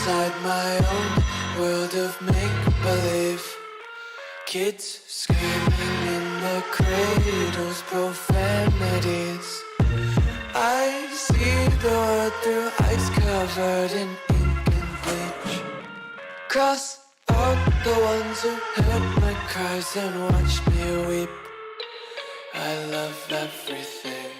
inside my own world of make-believe. Kids screaming in the cradles, profanities. I see the world through ice covered in ink and bleach. Cross out the ones who heard my cries and watched me weep. I love everything.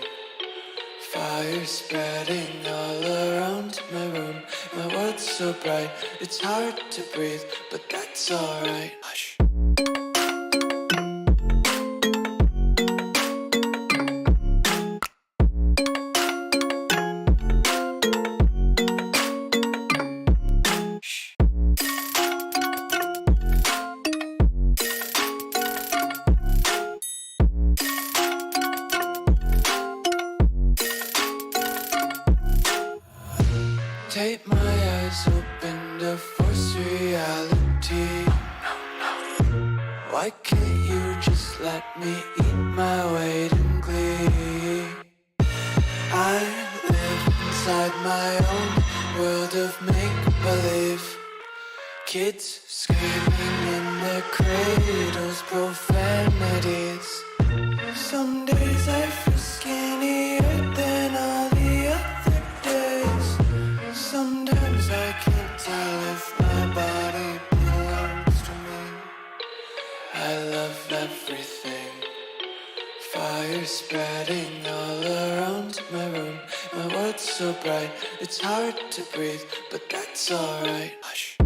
Fire spreading all around my room. My world's so bright, it's hard to breathe, but that's alright. Hush. Take my eyes open to force reality. Why can't you just let me eat my weight in glee? I live inside my own world of make-believe. Kids screaming in their cradles, profanities. Some days I feel skinnier than all the other days. Sometimes I can't tell if my body belongs to me. I love everything. Fire spreading all around my room. My world's so bright, it's hard to breathe, but that's alright. Hush.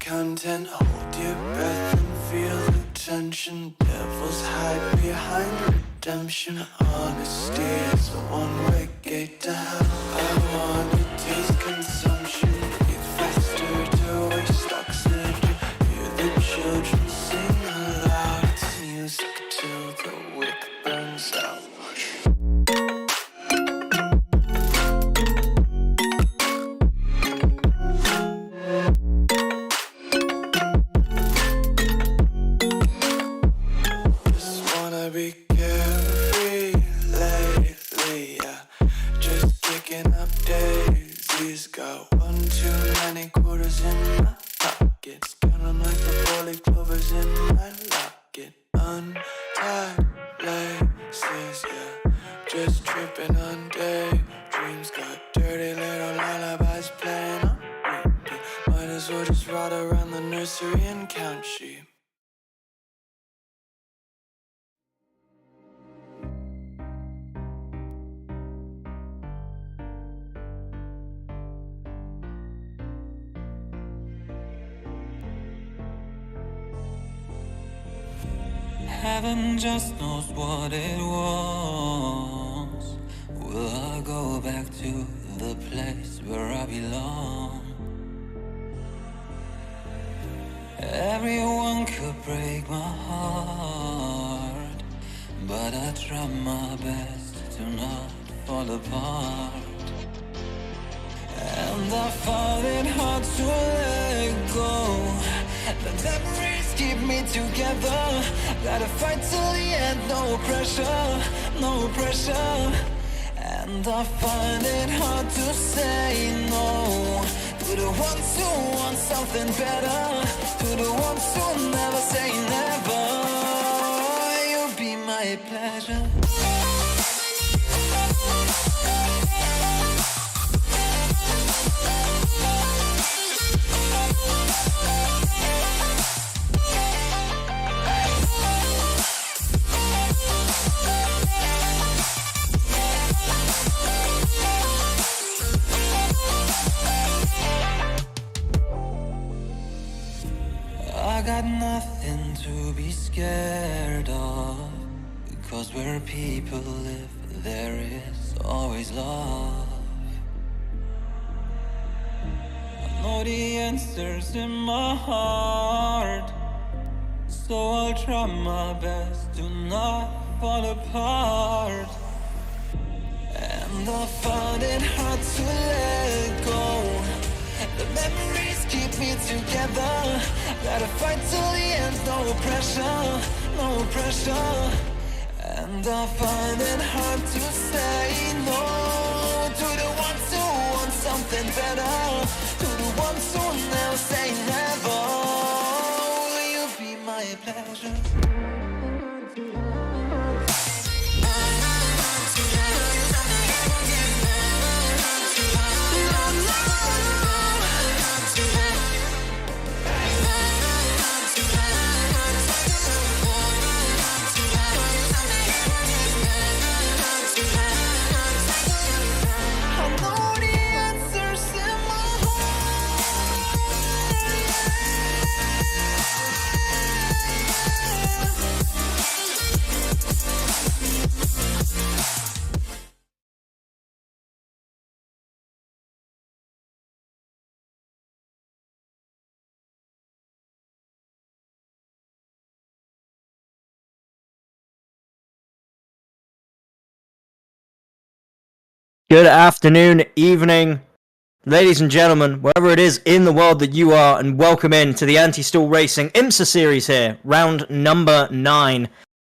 Content, hold your breath and feel the tension. Devils hide behind redemption. Honesty is a one-way gate to hell. I wanna taste consumption. Eat faster to waste oxygen. Hear the children sing aloud. It's music till the wick burns out. Be carefree lately, yeah. Just kicking up daisies. Got one too many quarters in my pockets. Count 'em like the four-leaf clovers in my locket. Untied laces, yeah. Just tripping on daydreams. Got dirty little lullabies playing on repeat. Might as well just ride around the nursery and count sheep. Heaven just knows what it wants. Will I go back to the place where I belong? Everyone could break my heart, but I try my best to not fall apart. And I find it hard to let go. The memories keep me together. Gotta fight till the end, no pressure, no pressure. And I find it hard to say no to the ones who want something better, to the ones who never say never. You'll be my pleasure. I got nothing to be scared of, because where people live, there is always love. I know the answers in my heart, so so I'll try my best to not fall apart. And I find it hard to let go. The memories keep me together. Gotta fight till the end, no pressure, no pressure. And I find it hard to say no to the ones who want something better, to the ones who now say never. Will you be my pleasure? Good afternoon, evening, ladies and gentlemen, wherever it is in the world that you are, and welcome in to the Anti-Stall Racing IMSA series here, round number 9.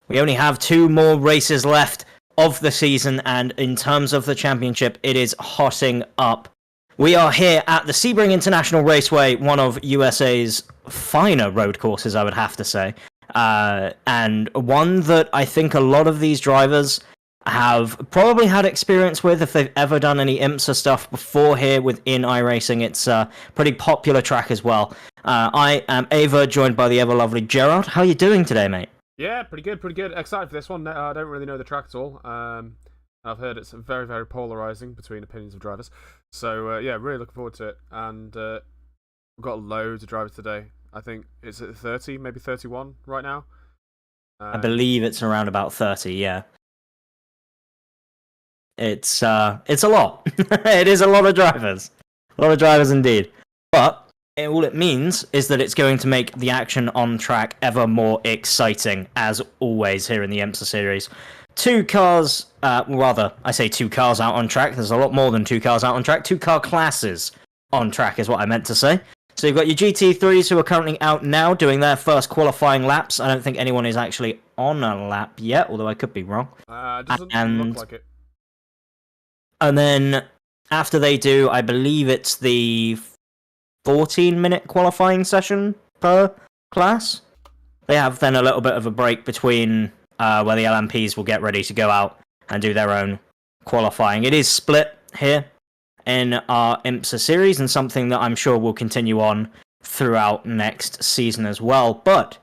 We only have 2 more races left of the season, and in terms of the championship, it is hotting up. We are here at the Sebring International Raceway, one of USA's finer road courses, I would have to say, and one that I think a lot of these drivers have probably had experience with if they've ever done any IMSA stuff before here within iRacing. It's a pretty popular track as well. I am Ava, joined by the ever lovely Gerard. How are you doing today, mate? Yeah, pretty good, pretty good. Excited for this one. I don't really know the track at all. I've heard it's very, very polarizing between opinions of drivers. So, yeah, really looking forward to it. And we've got loads of drivers today. I think it's at 30, maybe 31 right now. I believe it's around about 30, yeah. It's a lot. It is a lot of drivers. A lot of drivers indeed. But all it means is that it's going to make the action on track ever more exciting, as always here in the IMSA series. 2 cars, rather, I say 2 cars out on track. There's a lot more than 2 cars out on track. 2 car classes on track is what I meant to say. So you've got your GT3s who are currently out now doing their first qualifying laps. I don't think anyone is actually on a lap yet, although I could be wrong. Doesn't look like it. And then after they do, I believe it's the 14-minute qualifying session per class. They have then a little bit of a break between where the LMPs will get ready to go out and do their own qualifying. It is split here in our IMSA series, and something that I'm sure will continue on throughout next season as well. But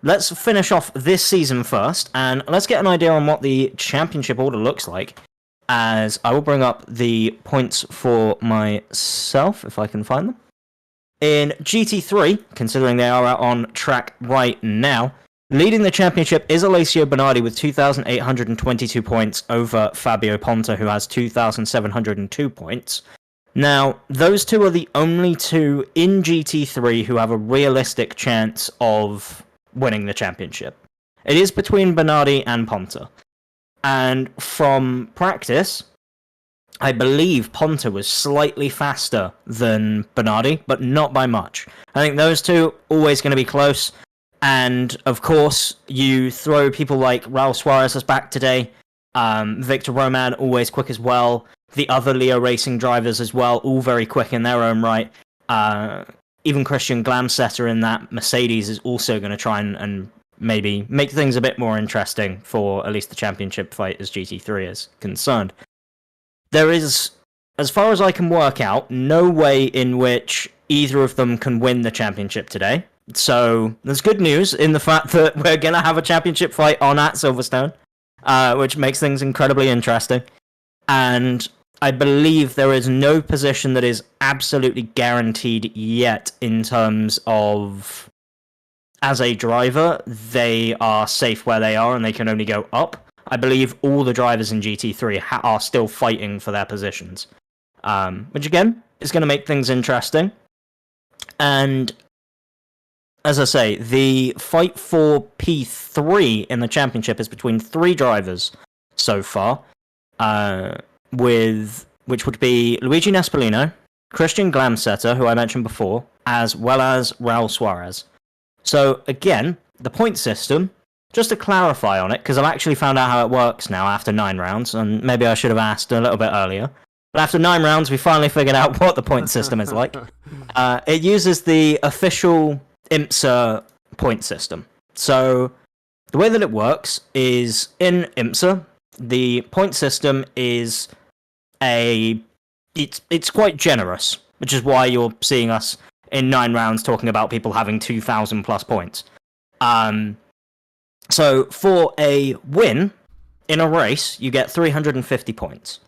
let's finish off this season first, and let's get an idea on what the championship order looks like, as I will bring up the points for myself, if I can find them. In GT3, considering they are out on track right now, leading the championship is Alessio Bernardi with 2,822 points over Fabio Ponta, who has 2,702 points. Now, those two are the only 2 in GT3 who have a realistic chance of winning the championship. It is between Bernardi and Ponta. And from practice, I believe Ponta was slightly faster than Bernardi, but not by much. I think those 2 always going to be close. And, of course, you throw people like Raul Suarez is back today. Victor Roman, always quick as well. The other Leo Racing drivers as well, all very quick in their own right. Even Christian Glamsetter in that Mercedes is also going to try and maybe make things a bit more interesting for at least the championship fight as GT3 is concerned. There is, as far as I can work out, no way in which either of them can win the championship today. So there's good news in the fact that we're going to have a championship fight on at Silverstone, which makes things incredibly interesting. And I believe there is no position that is absolutely guaranteed yet in terms of, as a driver, they are safe where they are and they can only go up. I believe all the drivers in GT3 are still fighting for their positions, which again is going to make things interesting. And as I say, the fight for P3 in the championship is between 3 drivers so far, with which would be Luigi Nespolino, Christian Glamsetter, who I mentioned before, as well as Raul Suarez. So again, the point system, just to clarify on it, because I've actually found out how it works now after 9 rounds, and maybe I should have asked a little bit earlier. But after 9 rounds, we finally figured out what the point system is like. It uses the official IMSA point system. So the way that it works is in IMSA, the point system is it's quite generous, which is why you're seeing us in 9 rounds talking about people having 2,000 plus points. So for a win in a race, you get 350 points.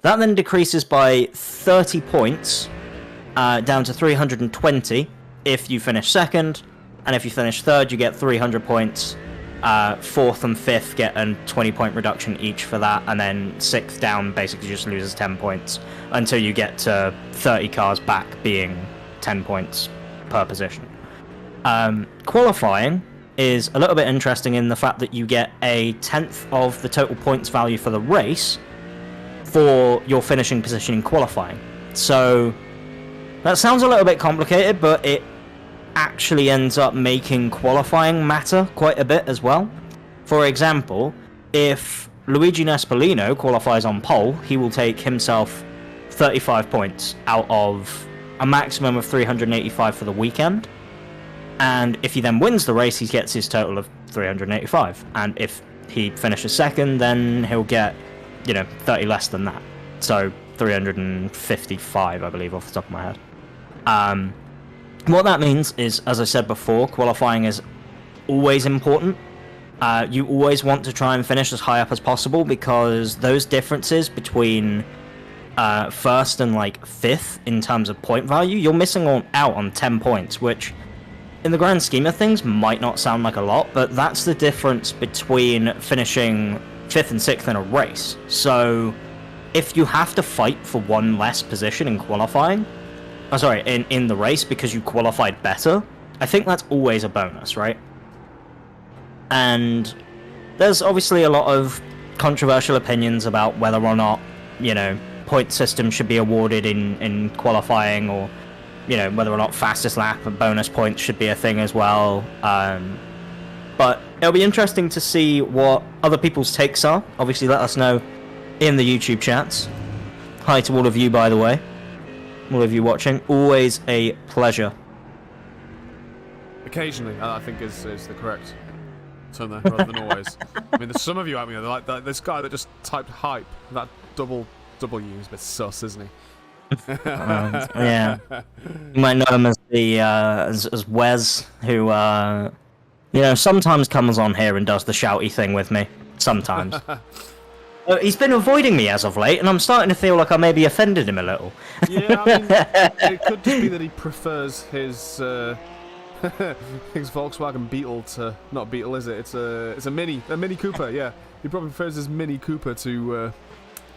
That then decreases by 30 points down to 320 if you finish second, and if you finish third, you get 300 points. Fourth and fifth get a 20-point reduction each for that, and then sixth down basically just loses 10 points until you get to 30 cars back being 10 points per position. Qualifying is a little bit interesting in the fact that you get a tenth of the total points value for the race for your finishing position in qualifying. So that sounds a little bit complicated, but it actually ends up making qualifying matter quite a bit as well. For example, if Luigi Nespolino qualifies on pole, he will take himself 35 points out of a maximum of 385 for the weekend. And if he then wins the race, he gets his total of 385. And if he finishes second, then he'll get 30 less than that. So 355, I believe, off the top of my head. What that means is, as I said before, qualifying is always important. You always want to try and finish as high up as possible, because those differences between first and fifth in terms of point value, you're missing out on 10 points, which in the grand scheme of things might not sound like a lot, but that's the difference between finishing 5th and 6th in a race. So if you have to fight for one less position in qualifying, in the race because you qualified better, I think that's always a bonus, right? And there's obviously a lot of controversial opinions about whether or not, point system should be awarded in qualifying, or, whether or not fastest lap and bonus points should be a thing as well. But it'll be interesting to see what other people's takes are. Obviously, let us know in the YouTube chats. Hi to all of you, by the way. All of you watching. Always a pleasure. Occasionally, I think is the correct term there, rather than always. I mean, there's some of you out there, like this guy that just typed hype. That double W is a bit sus, isn't he? Yeah. You might know him as the as Wes, who sometimes comes on here and does the shouty thing with me. Sometimes. He's been avoiding me as of late, and I'm starting to feel like I maybe offended him a little. Yeah, I mean, it could just be that he prefers his his Volkswagen Beetle to not Beetle, is it? It's a Mini Cooper. Yeah, he probably prefers his Mini Cooper to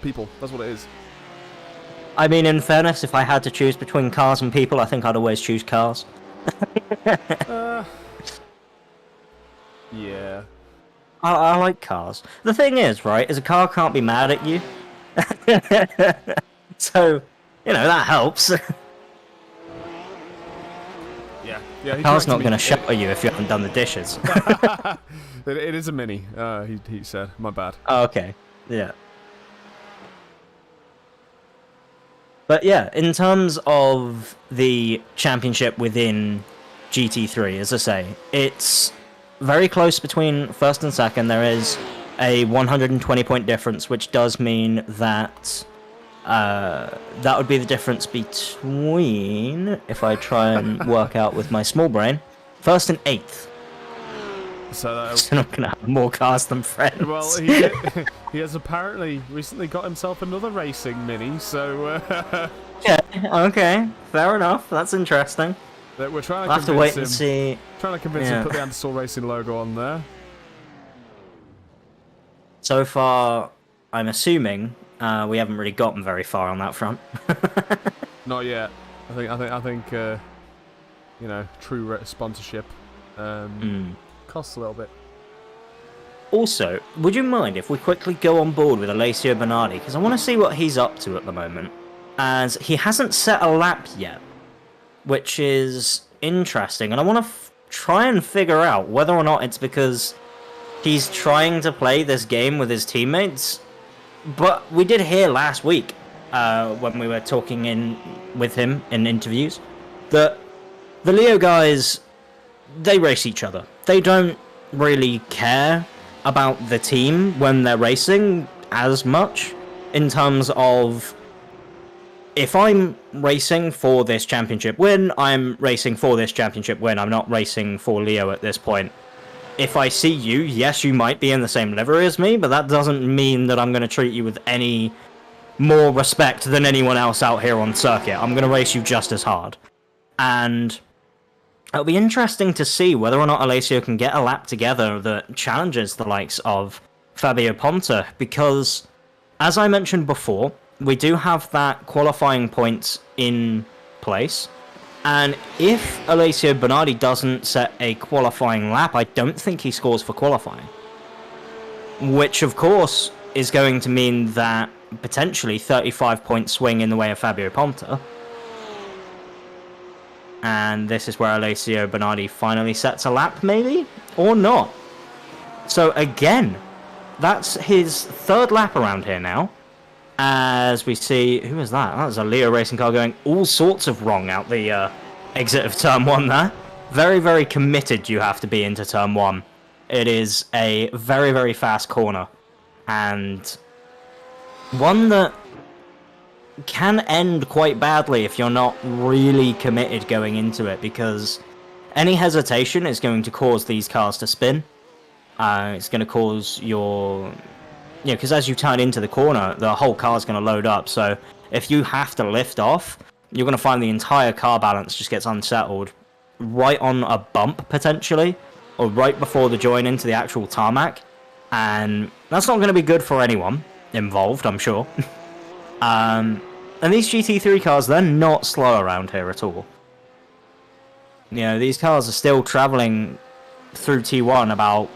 people. That's what it is. I mean, in fairness, if I had to choose between cars and people, I think I'd always choose cars. Yeah. I like cars. The thing is, right, is a car can't be mad at you. So, that helps. Yeah. A car's not going to shout at you if you haven't done the dishes. It is a Mini, he said. My bad. Oh, okay. Yeah. But yeah, in terms of the championship within GT3, as I say, it's very close between first and second. There is a 120-point difference, which does mean that that would be the difference between, if I try and work out with my small brain, first and 8th. So I'm going to have more cars than friends. Well, he has apparently recently got himself another racing Mini, so... Yeah, okay, fair enough. That's interesting. We're trying to we'll have to wait and see. Trying to convince him to put the Ansel Racing logo on there. So far, I'm assuming we haven't really gotten very far on that front. Not yet. I think true sponsorship. Costs a little bit. Also, would you mind if we quickly go on board with Alessio Bernardi? Because I want to see what he's up to at the moment. As he hasn't set a lap yet, which is interesting. And I want to try and figure out whether or not it's because he's trying to play this game with his teammates. But we did hear last week, when we were talking with him in interviews, that the Leo guys, they race each other. They don't really care about the team when they're racing as much, in terms of, if I'm racing for this championship win, I'm racing for this championship win. I'm not racing for Leo at this point. If I see you, yes, you might be in the same livery as me, but that doesn't mean that I'm going to treat you with any more respect than anyone else out here on circuit. I'm going to race you just as hard. And it'll be interesting to see whether or not Alessio can get a lap together that challenges the likes of Fabio Ponta, because, as I mentioned before, we do have that qualifying points in place, and if Alessio Bernardi doesn't set a qualifying lap, I don't think he scores for qualifying. Which, of course, is going to mean that potentially 35-point swing in the way of Fabio Ponta. And this is where Alessio Bernardi finally sets a lap, maybe? Or not. So again, that's his third lap around here now. As we see, who is that? That was a Leo racing car going all sorts of wrong out the exit of turn 1 there. Very, very committed you have to be into turn 1. It is a very, very fast corner. And one that can end quite badly if you're not really committed going into it, because any hesitation is going to cause these cars to spin. It's going to cause your... Yeah, because as you turn into the corner, the whole car's going to load up. So if you have to lift off, you're going to find the entire car balance just gets unsettled right on a bump, potentially, or right before the join into the actual tarmac. And that's not going to be good for anyone involved, I'm sure. And these GT3 cars, they're not slow around here at all. You know, these cars are still traveling through T1 about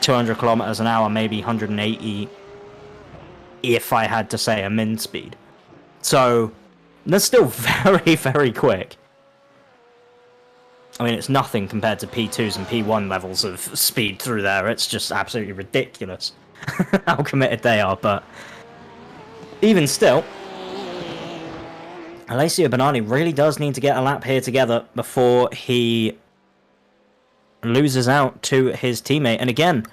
200 kilometers an hour, maybe 180, if I had to say a min speed. So they're still very, very quick. I mean, it's nothing compared to P2s and P1 levels of speed through there. It's just absolutely ridiculous how committed they are. But even still, Alessio Bernardi really does need to get a lap here together before he loses out to his teammate. And again,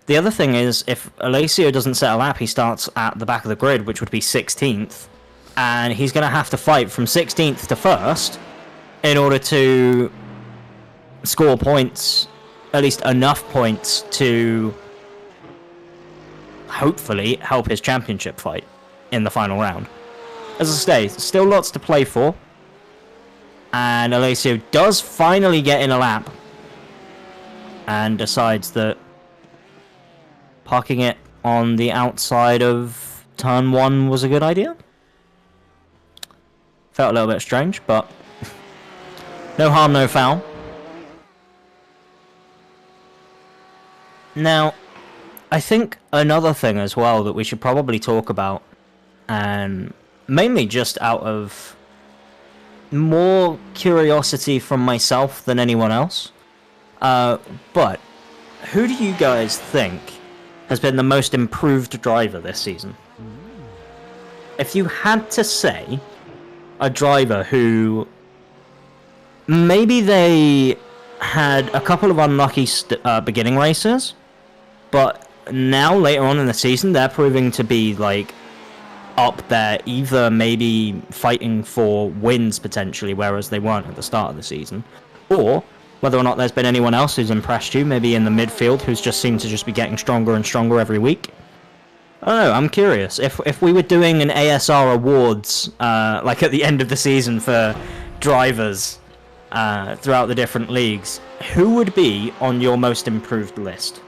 the other thing is, if Alessio doesn't set a lap, he starts at the back of the grid, which would be 16th, and he's going to have to fight from 16th to 1st in order to score points, at least enough points to hopefully help his championship fight in the final round. As I say, still lots to play for, and Alessio does finally get in a lap and decides that parking it on the outside of turn 1 was a good idea. Felt a little bit strange, but no harm, no foul. Now, I think another thing as well that we should probably talk about, and mainly just out of more curiosity from myself than anyone else, but who do you guys think has been the most improved driver this season? If you had to say a driver who maybe they had a couple of unlucky beginning races, but now later on in the season they're proving to be like up there, either maybe fighting for wins potentially, whereas they weren't at the start of the season, or whether or not there's been anyone else who's impressed you, maybe in the midfield, who's just seemed to just be getting stronger and stronger every week. I don't know, I'm curious. If we were doing an ASR awards, like at the end of the season for drivers throughout the different leagues, who would be on your most improved list?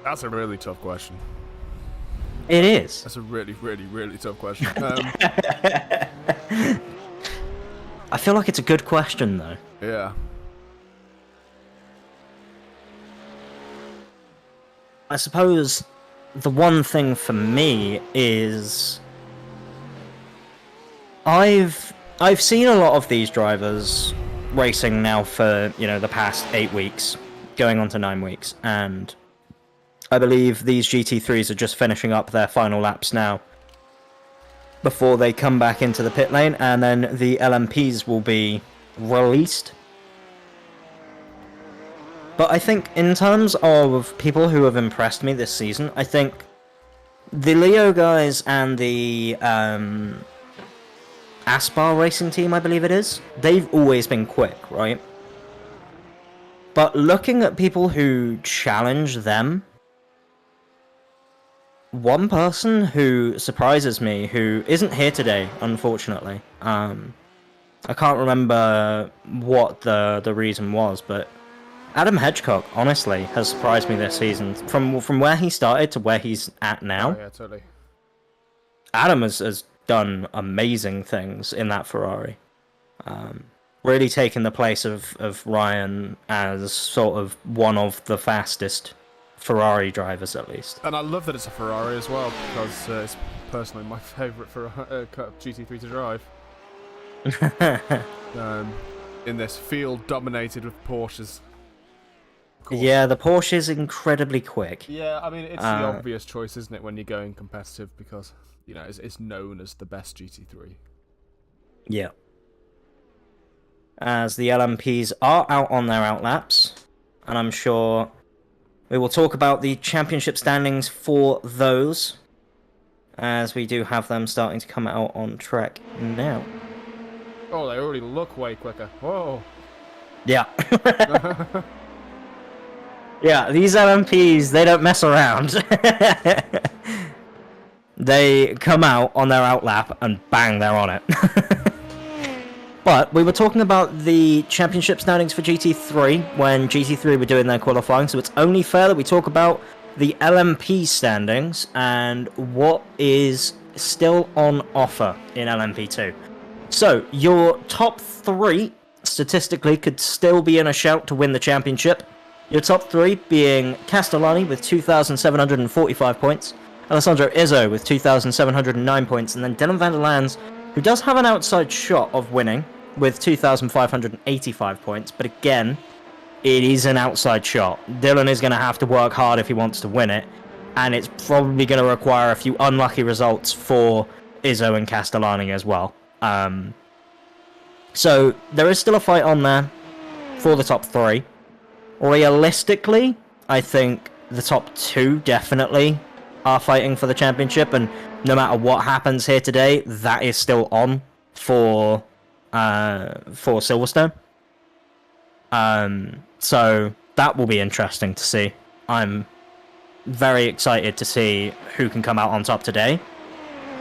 That's a really tough question. It is. That's a really, really, really tough question. I feel like it's a good question, though. Yeah. I suppose the one thing for me is I've seen a lot of these drivers racing now for, the past 8 weeks, going on to 9 weeks, and I believe these GT3s are just finishing up their final laps now before they come back into the pit lane, and then the LMPs will be released. But I think in terms of people who have impressed me this season, I think the Leo guys and the Aspar racing team, I believe it is, they've always been quick, right? But looking at people who challenge them, one person who surprises me, who isn't here today, unfortunately, I can't remember what the reason was, but Adam Hedgecock, honestly, has surprised me this season. From where he started to where he's at now. Oh, yeah, totally. Adam has done amazing things in that Ferrari. Really taken the place of Ryan as sort of one of the fastest Ferrari drivers, at least. And I love that it's a Ferrari as well, because it's personally my favourite GT3 to drive. In this field dominated with Porsches. Yeah, the Porsche is incredibly quick. Yeah, I mean, it's the obvious choice, isn't it, when you're going competitive, because, it's known as the best GT3. Yeah. As the LMPs are out on their outlaps, and I'm sure we will talk about the championship standings for those, as we do have them starting to come out on track now. Oh, they already look way quicker. Whoa. Yeah. Yeah, these LMPs, they don't mess around. They come out on their outlap and bang, they're on it. But we were talking about the championship standings for GT3 when GT3 were doing their qualifying, so it's only fair that we talk about the LMP standings and what is still on offer in LMP2. So, your top 3 statistically could still be in a shout to win the championship. Your top 3 being Castellani with 2,745 points, Alessandro Izzo with 2,709 points, and then Dylan van der Lands, who does have an outside shot of winning, with 2,585 points, but again, it is an outside shot. Dylan is going to have to work hard if he wants to win it, and it's probably going to require a few unlucky results for Izzo and Castellani as well. So, there is still a fight on there for the top 3. Realistically, I think the top 2 definitely are fighting for the championship, and no matter what happens here today, that is still on for Silverstone. So that will be interesting to see. I'm very excited to see who can come out on top today,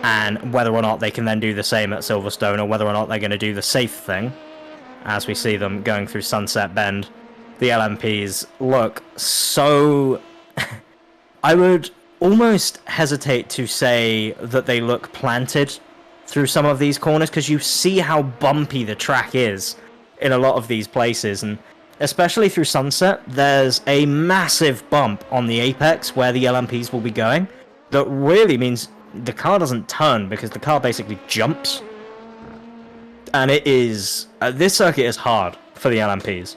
and whether or not they can then do the same at Silverstone, or whether or not they're going to do the safe thing, as we see them going through Sunset Bend. The LMPs look so... I would almost hesitate to say that they look planted through some of these corners, because you see how bumpy the track is in a lot of these places, and especially through Sunset, there's a massive bump on the apex where the LMPs will be going that really means the car doesn't turn, because the car basically jumps. And it is... this circuit is hard for the LMPs.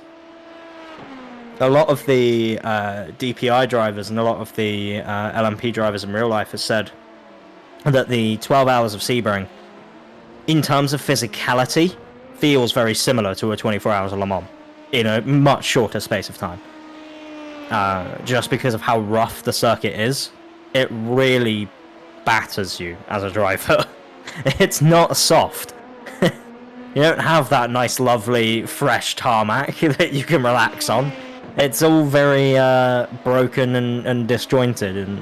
A lot of the DPI drivers and a lot of the LMP drivers in real life have said that the 12 hours of Sebring, in terms of physicality, feels very similar to a 24 hours of Le Mans in a much shorter space of time. Just because of how rough the circuit is, it really batters you as a driver. It's not soft. You don't have that nice, lovely, fresh tarmac that you can relax on. It's all very broken and disjointed, and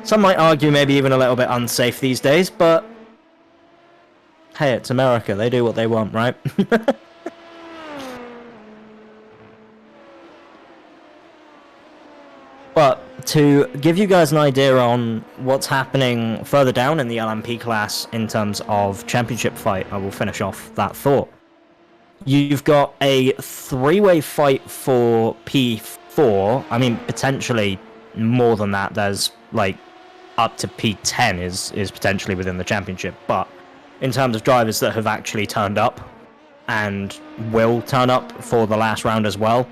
some might argue maybe even a little bit unsafe these days, but hey, it's America, they do what they want, right? But to give you guys an idea on what's happening further down in the LMP class in terms of championship fight, I will finish off that thought. You've got a 3-way fight for P4, I mean, potentially more than that, there's like up to P10 is potentially within the championship. But in terms of drivers that have actually turned up and will turn up for the last round as well,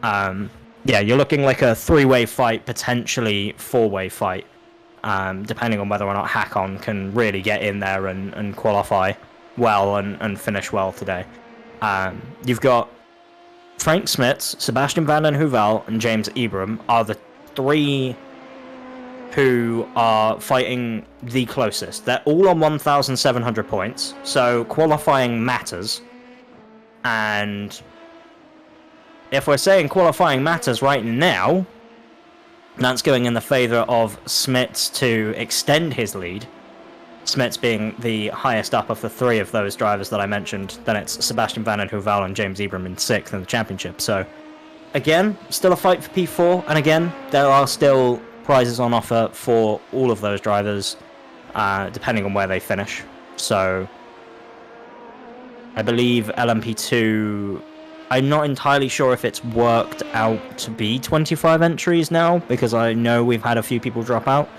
yeah, you're looking like a 3-way fight, potentially 4-way fight, depending on whether or not Hakon can really get in there and qualify well and finish well today. You've got Frank Smits, Sebastian van den Heuvel, and James Ibram are the 3 who are fighting the closest. They're all on 1,700 points, so qualifying matters. And if we're saying qualifying matters right now, that's going in the favour of Smits to extend his lead. Smits being the highest up of the 3 of those drivers that I mentioned. Then it's Sebastian van den Heuvel and James Ibram in 6th in the championship. So, again, still a fight for P4. And again, there are still prizes on offer for all of those drivers, depending on where they finish. So, I believe LMP2... I'm not entirely sure if it's worked out to be 25 entries now, because I know we've had a few people drop out.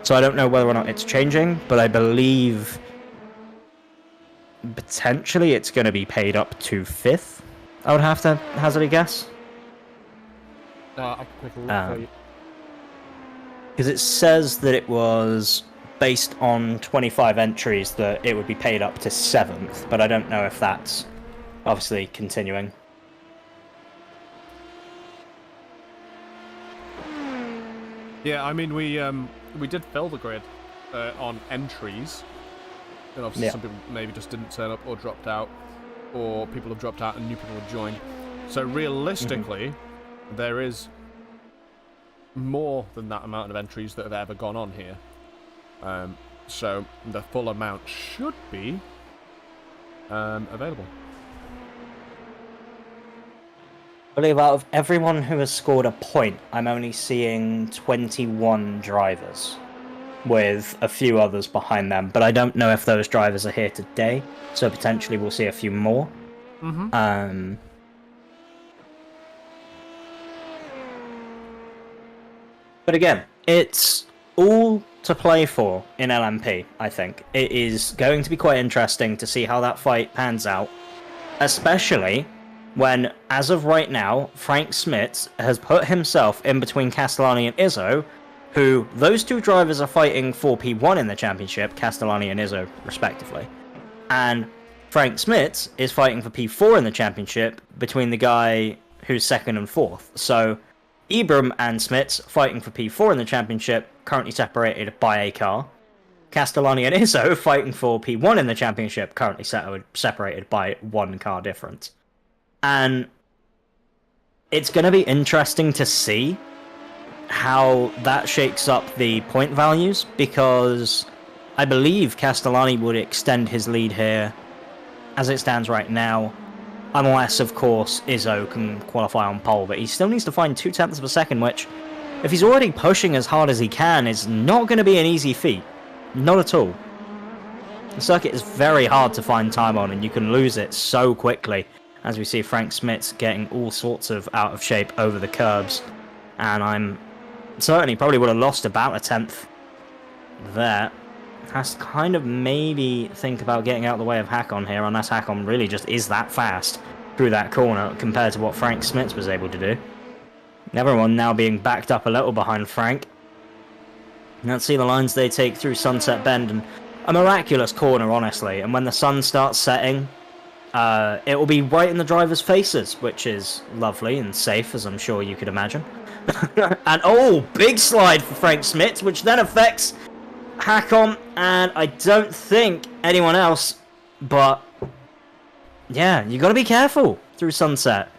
So I don't know whether or not it's changing, but I believe potentially it's going to be paid up to 5th. I would have to hazard a guess. I'll quickly look for you. Because it says that it was based on 25 entries that it would be paid up to 7th, but I don't know if that's obviously continuing. Yeah, I mean, we did fill the grid on entries, and obviously some people maybe just didn't turn up or dropped out, or people have dropped out and new people have joined. So realistically, there is more than that amount of entries that have ever gone on here. So the full amount should be available. I believe out of everyone who has scored a point, I'm only seeing 21 drivers, with a few others behind them. But I don't know if those drivers are here today, so potentially we'll see a few more. But again, it's all to play for in LMP, I think. It is going to be quite interesting to see how that fight pans out, especially when, as of right now, Frank Smits has put himself in between Castellani and Izzo, who those 2 drivers are fighting for P1 in the championship, Castellani and Izzo respectively. And Frank Smits is fighting for P4 in the championship between the guy who's 2nd and 4th. So Ibram and Smits fighting for P4 in the championship, currently separated by a car. Castellani and Izzo fighting for P1 in the championship, currently separated by 1 car difference. And it's going to be interesting to see how that shakes up the point values, because I believe Castellani would extend his lead here as it stands right now, unless, of course, Izzo can qualify on pole, but he still needs to find 0.2 of a second, which, if he's already pushing as hard as he can, is not going to be an easy feat. Not at all. The circuit is very hard to find time on, and you can lose it so quickly, as we see Frank Smits getting all sorts of out of shape over the curbs. And I'm certainly probably would have lost about a 10th there. Has to kind of maybe think about getting out of the way of Hakon here, unless Hakon really just is that fast through that corner compared to what Frank Smits was able to do. Everyone now being backed up a little behind Frank. Let's see the lines they take through Sunset Bend, and a miraculous corner, honestly. And when the sun starts setting, it will be right in the drivers' faces, which is lovely and safe, as I'm sure you could imagine. And oh, big slide for Frank Smits, which then affects Hakon, and I don't think anyone else, but yeah, you got to be careful through Sunset.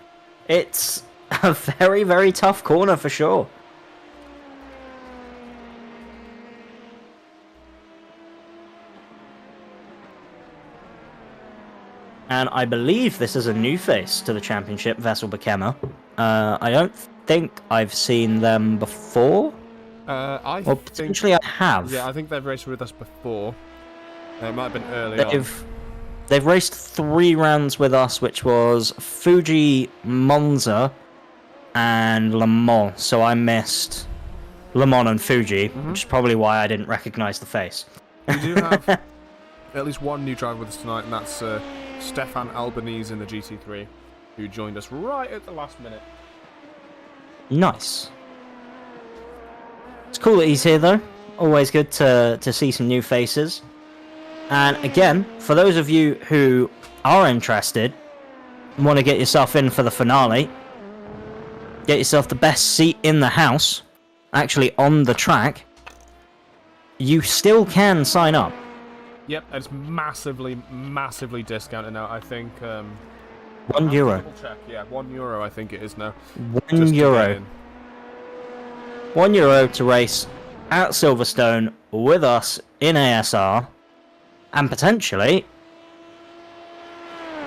It's a very, very tough corner for sure. And I believe this is a new face to the championship, Vessel Bekema. I don't think I've seen them before. Potentially I have. Yeah, I think they've raced with us before. It might have been early on. They've raced 3 rounds with us, which was Fuji, Monza, and Le Mans. So I missed Le Mans and Fuji, which is probably why I didn't recognize the face. We do have at least one new driver with us tonight, and that's Stefan Albanese in the GT3, who joined us right at the last minute. Nice. It's cool that he's here, though. Always good to see some new faces. And again, for those of you who are interested and want to get yourself in for the finale, get yourself the best seat in the house, actually on the track, you still can sign up. Yep, it's massively, massively discounted now. I think €1. Check. Yeah, €1 I think it is now. €1. €1 to race at Silverstone with us in ASR, and potentially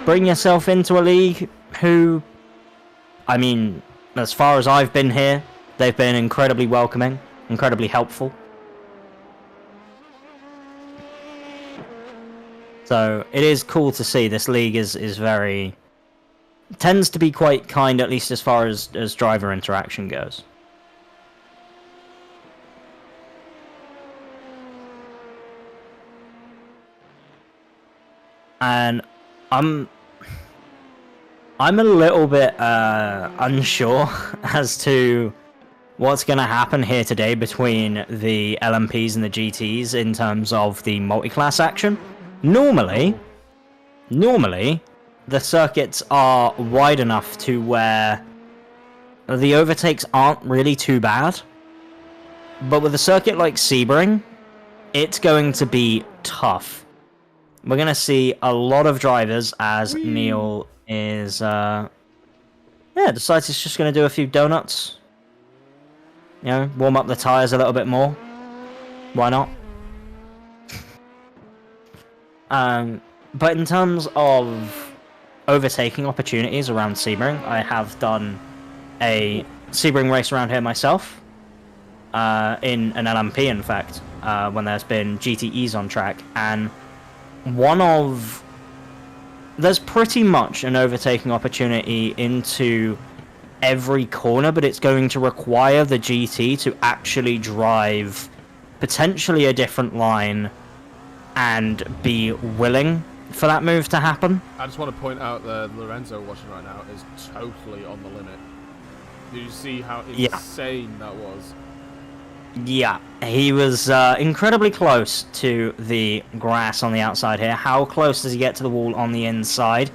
bring yourself into a league who, I mean, as far as I've been here, they've been incredibly welcoming, incredibly helpful. So it is cool to see this league is very, tends to be quite kind, at least as far as driver interaction goes. And I'm a little bit unsure as to what's going to happen here today between the LMPs and the GTs in terms of the multi-class action. Normally, the circuits are wide enough to where the overtakes aren't really too bad. But with a circuit like Sebring, it's going to be tough. We're going to see a lot of drivers as Neil is, decides he's just going to do a few donuts. You know, warm up the tyres a little bit more. Why not? But in terms of overtaking opportunities around Sebring, I have done a Sebring race around here myself. In an LMP, in fact, when there's been GTEs on track, and there's pretty much an overtaking opportunity into every corner, but it's going to require the GT to actually drive potentially a different line and be willing for that move to happen. I just want to point out that Lorenzo watching right now is totally on the limit. Did you see how insane that was? Yeah, he was incredibly close to the grass on the outside here. How close does he get to the wall on the inside?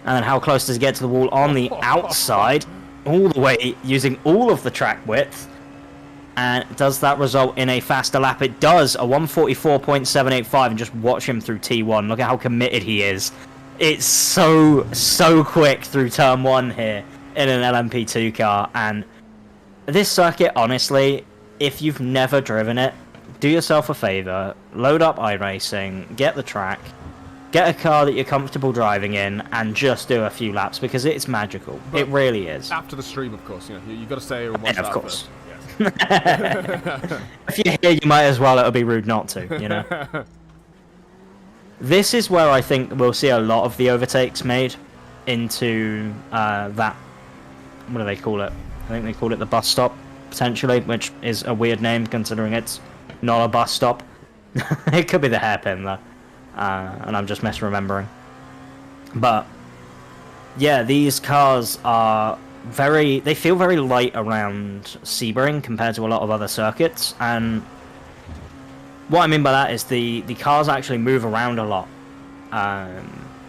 And then how close does he get to the wall on the outside? All the way, using all of the track width. And does that result in a faster lap? It does, a 144.785, and just watch him through T1. Look at how committed he is. It's so quick through turn 1 here in an LMP2 car. And this circuit, honestly, if you've never driven it, do yourself a favor, load up iRacing, get the track, get a car that you're comfortable driving in, and just do a few laps, because it's magical. But it really is. After the stream, of course, you know, you've got to stay here and watch Yeah, that of course. Yes. If you're here, you might as well. It'll be rude not to, you know. This is where I think we'll see a lot of the overtakes made into that. What do they call it? I think they call it the bus stop, potentially, which is a weird name considering it's not a bus stop. It could be the hairpin though, and I'm just misremembering. But yeah, these cars are they feel very light around Sebring compared to a lot of other circuits, and what I mean by that is the cars actually move around a lot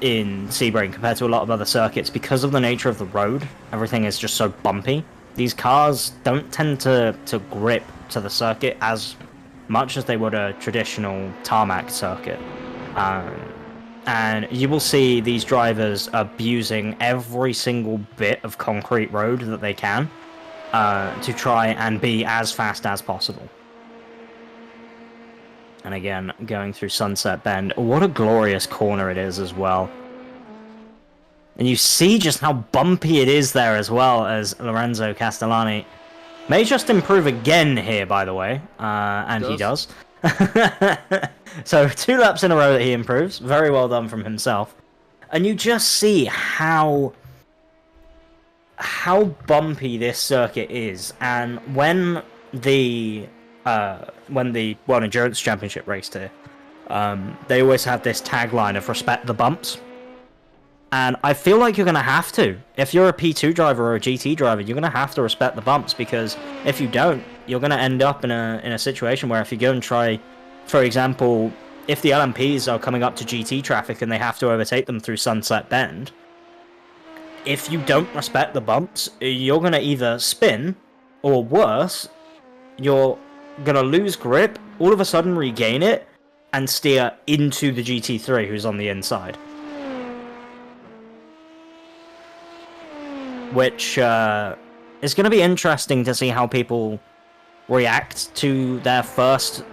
in Sebring compared to a lot of other circuits because of the nature of the road. Everything is just so bumpy. These cars don't tend to grip to the circuit as much as they would a traditional tarmac circuit. And you will see these drivers abusing every single bit of concrete road that they can to try and be as fast as possible. And again, going through Sunset Bend. What a glorious corner it is as well. And you see just how bumpy it is there as well, as Lorenzo Castellani may just improve again here, by the way. And he does. So 2 laps in a row that he improves. Very well done from himself. And you just see how bumpy this circuit is. And when the when the World Endurance Championship raced here, they always have this tagline of "respect the bumps," and I feel like you're gonna have to. If you're a P2 driver or a GT driver, you're gonna have to respect the bumps, because if you don't, you're gonna end up in a situation where if you go and try, for example, if the LMPs are coming up to GT traffic and they have to overtake them through Sunset Bend, if you don't respect the bumps, you're gonna either spin, or worse, you're gonna lose grip, all of a sudden regain it, and steer into the GT3 who's on the inside. Which is going to be interesting to see how people react to their first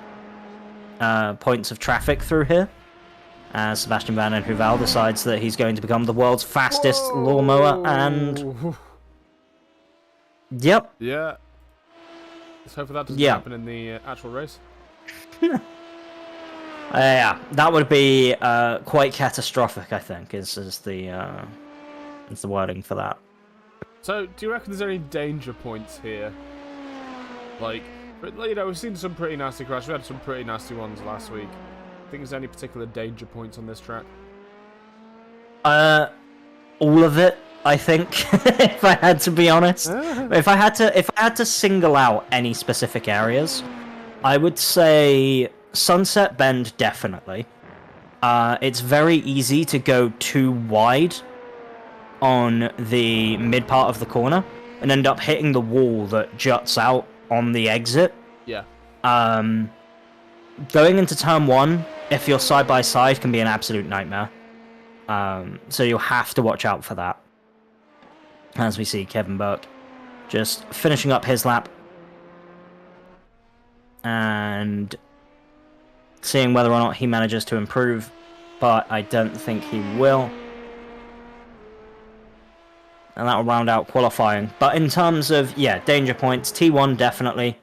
points of traffic through here. As Sebastian Van den Heuvel decides that he's going to become the world's fastest lawnmower, and... Yep. Yeah. Let's hope that doesn't happen in the actual race. Yeah, that would be quite catastrophic, I think, is the wording for that. So, do you reckon there's any danger points here? Like, you know, we've seen some pretty nasty crashes. We had some pretty nasty ones last week. Think there's any particular danger points on this track? All of it, I think. If I had to be honest, if I had to single out any specific areas, I would say Sunset Bend definitely. It's very easy to go too wide on the mid part of the corner and end up hitting the wall that juts out on the exit. Yeah. Going into turn 1, if you're side by side, can be an absolute nightmare. So you'll have to watch out for that. As we see Kevin Burke just finishing up his lap and seeing whether or not he manages to improve, but I don't think he will. And that will round out qualifying. But in terms of, danger points, T1 definitely.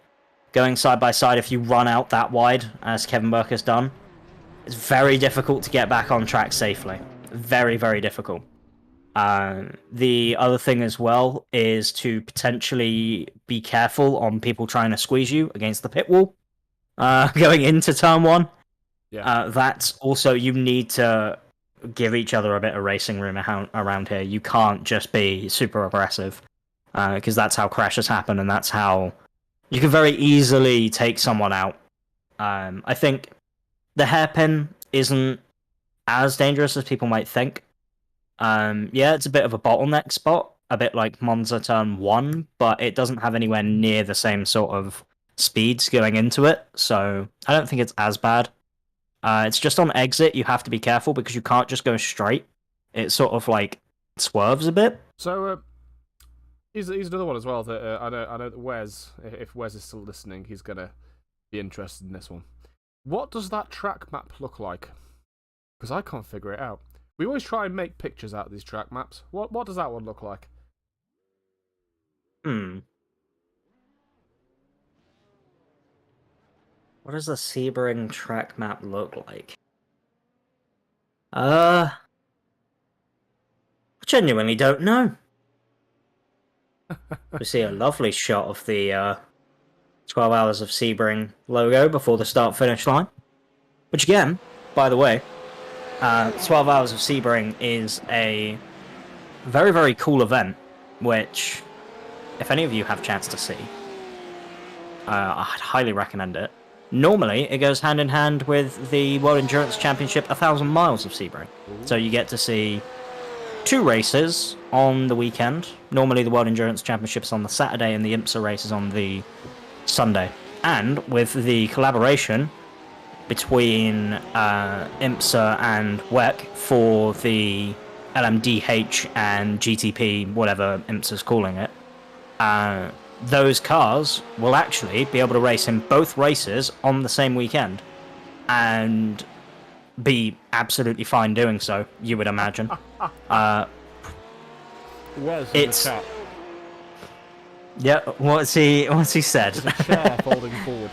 Going side by side, if you run out that wide, as Kevin Burke has done, it's very difficult to get back on track safely. Very, very difficult. The other thing as well is to potentially be careful on people trying to squeeze you against the pit wall going into turn 1. Yeah. That's also, you need to give each other a bit of racing room around here. You can't just be super aggressive, because that's how crashes happen, and that's how you can very easily take someone out. I think the hairpin isn't as dangerous as people might think. It's a bit of a bottleneck spot, a bit like Monza Turn 1, but it doesn't have anywhere near the same sort of speeds going into it, so I don't think it's as bad. It's just on exit, you have to be careful because you can't just go straight. It sort of like swerves a bit. So, here's another one as well that I know that Wes, if Wes is still listening, he's gonna be interested in this one. What does that track map look like? Because I can't figure it out. We always try and make pictures out of these track maps. What does that one look like? What does the Sebring track map look like? I genuinely don't know. We see a lovely shot of the 12 Hours of Sebring logo before the start-finish line. Which again, by the way, 12 Hours of Sebring is a very, very cool event, which, if any of you have a chance to see, I'd highly recommend it. Normally, it goes hand in hand with the World Endurance Championship 1,000 Miles of Sebring. So you get to see 2 races on the weekend. Normally, the World Endurance Championship is on the Saturday and the IMSA race is on the Sunday. And with the collaboration between IMSA and WEC for the LMDH and GTP, whatever IMSA's calling it, those cars will actually be able to race in both races on the same weekend and be absolutely fine doing so, you would imagine. It's the chat. Yeah, what's he said? There's a chair folding forward.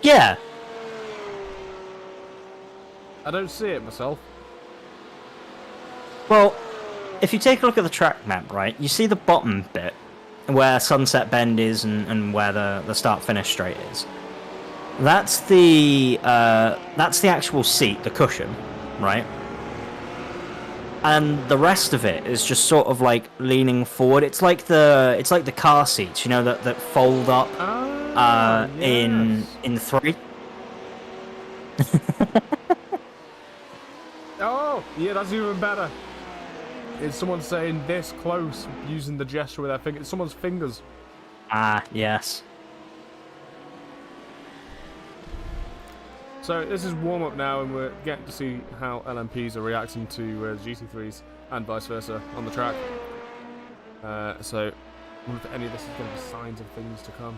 Yeah. I don't see it myself. Well, if you take a look at the track map, right, you see the bottom bit where Sunset Bend is and where the start-finish straight is. That's the actual seat, the cushion, right? And the rest of it is just sort of like leaning forward. It's like the car seats, you know, that fold up yes. in 3. Oh, yeah, that's even better. Is someone saying this close using the gesture with their finger? It's someone's fingers. Ah, yes. So this is warm up now, and we're getting to see how LMPs are reacting to GT3s and vice versa on the track. So, I wonder if any of this is going to be signs of things to come.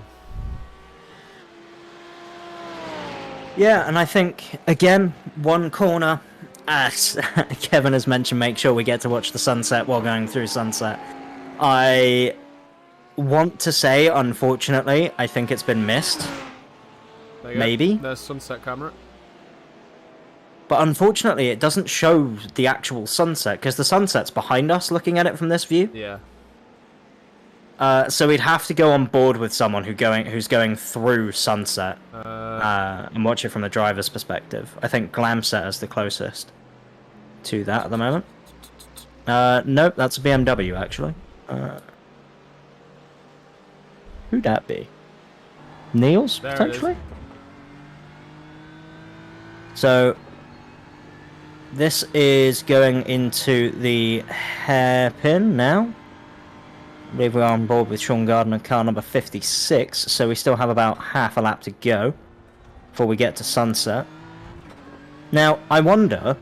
Yeah, and I think, again, one corner, as Kevin has mentioned, make sure we get to watch the sunset while going through sunset. I want to say, unfortunately, I think it's been missed. There you Maybe. go. There's sunset camera. But unfortunately, it doesn't show the actual sunset, because the sunset's behind us looking at it from this view. Yeah. So we'd have to go on board with someone who's going through sunset and watch it from the driver's perspective. I think Glamset is the closest to that at the moment. Nope, that's a BMW actually. Who'd that be? Niels, There it potentially? So this is going into the hairpin now. I believe we're on board with Sean Gardner, car number 56, so we still have about half a lap to go before we get to sunset. Now, I wonder,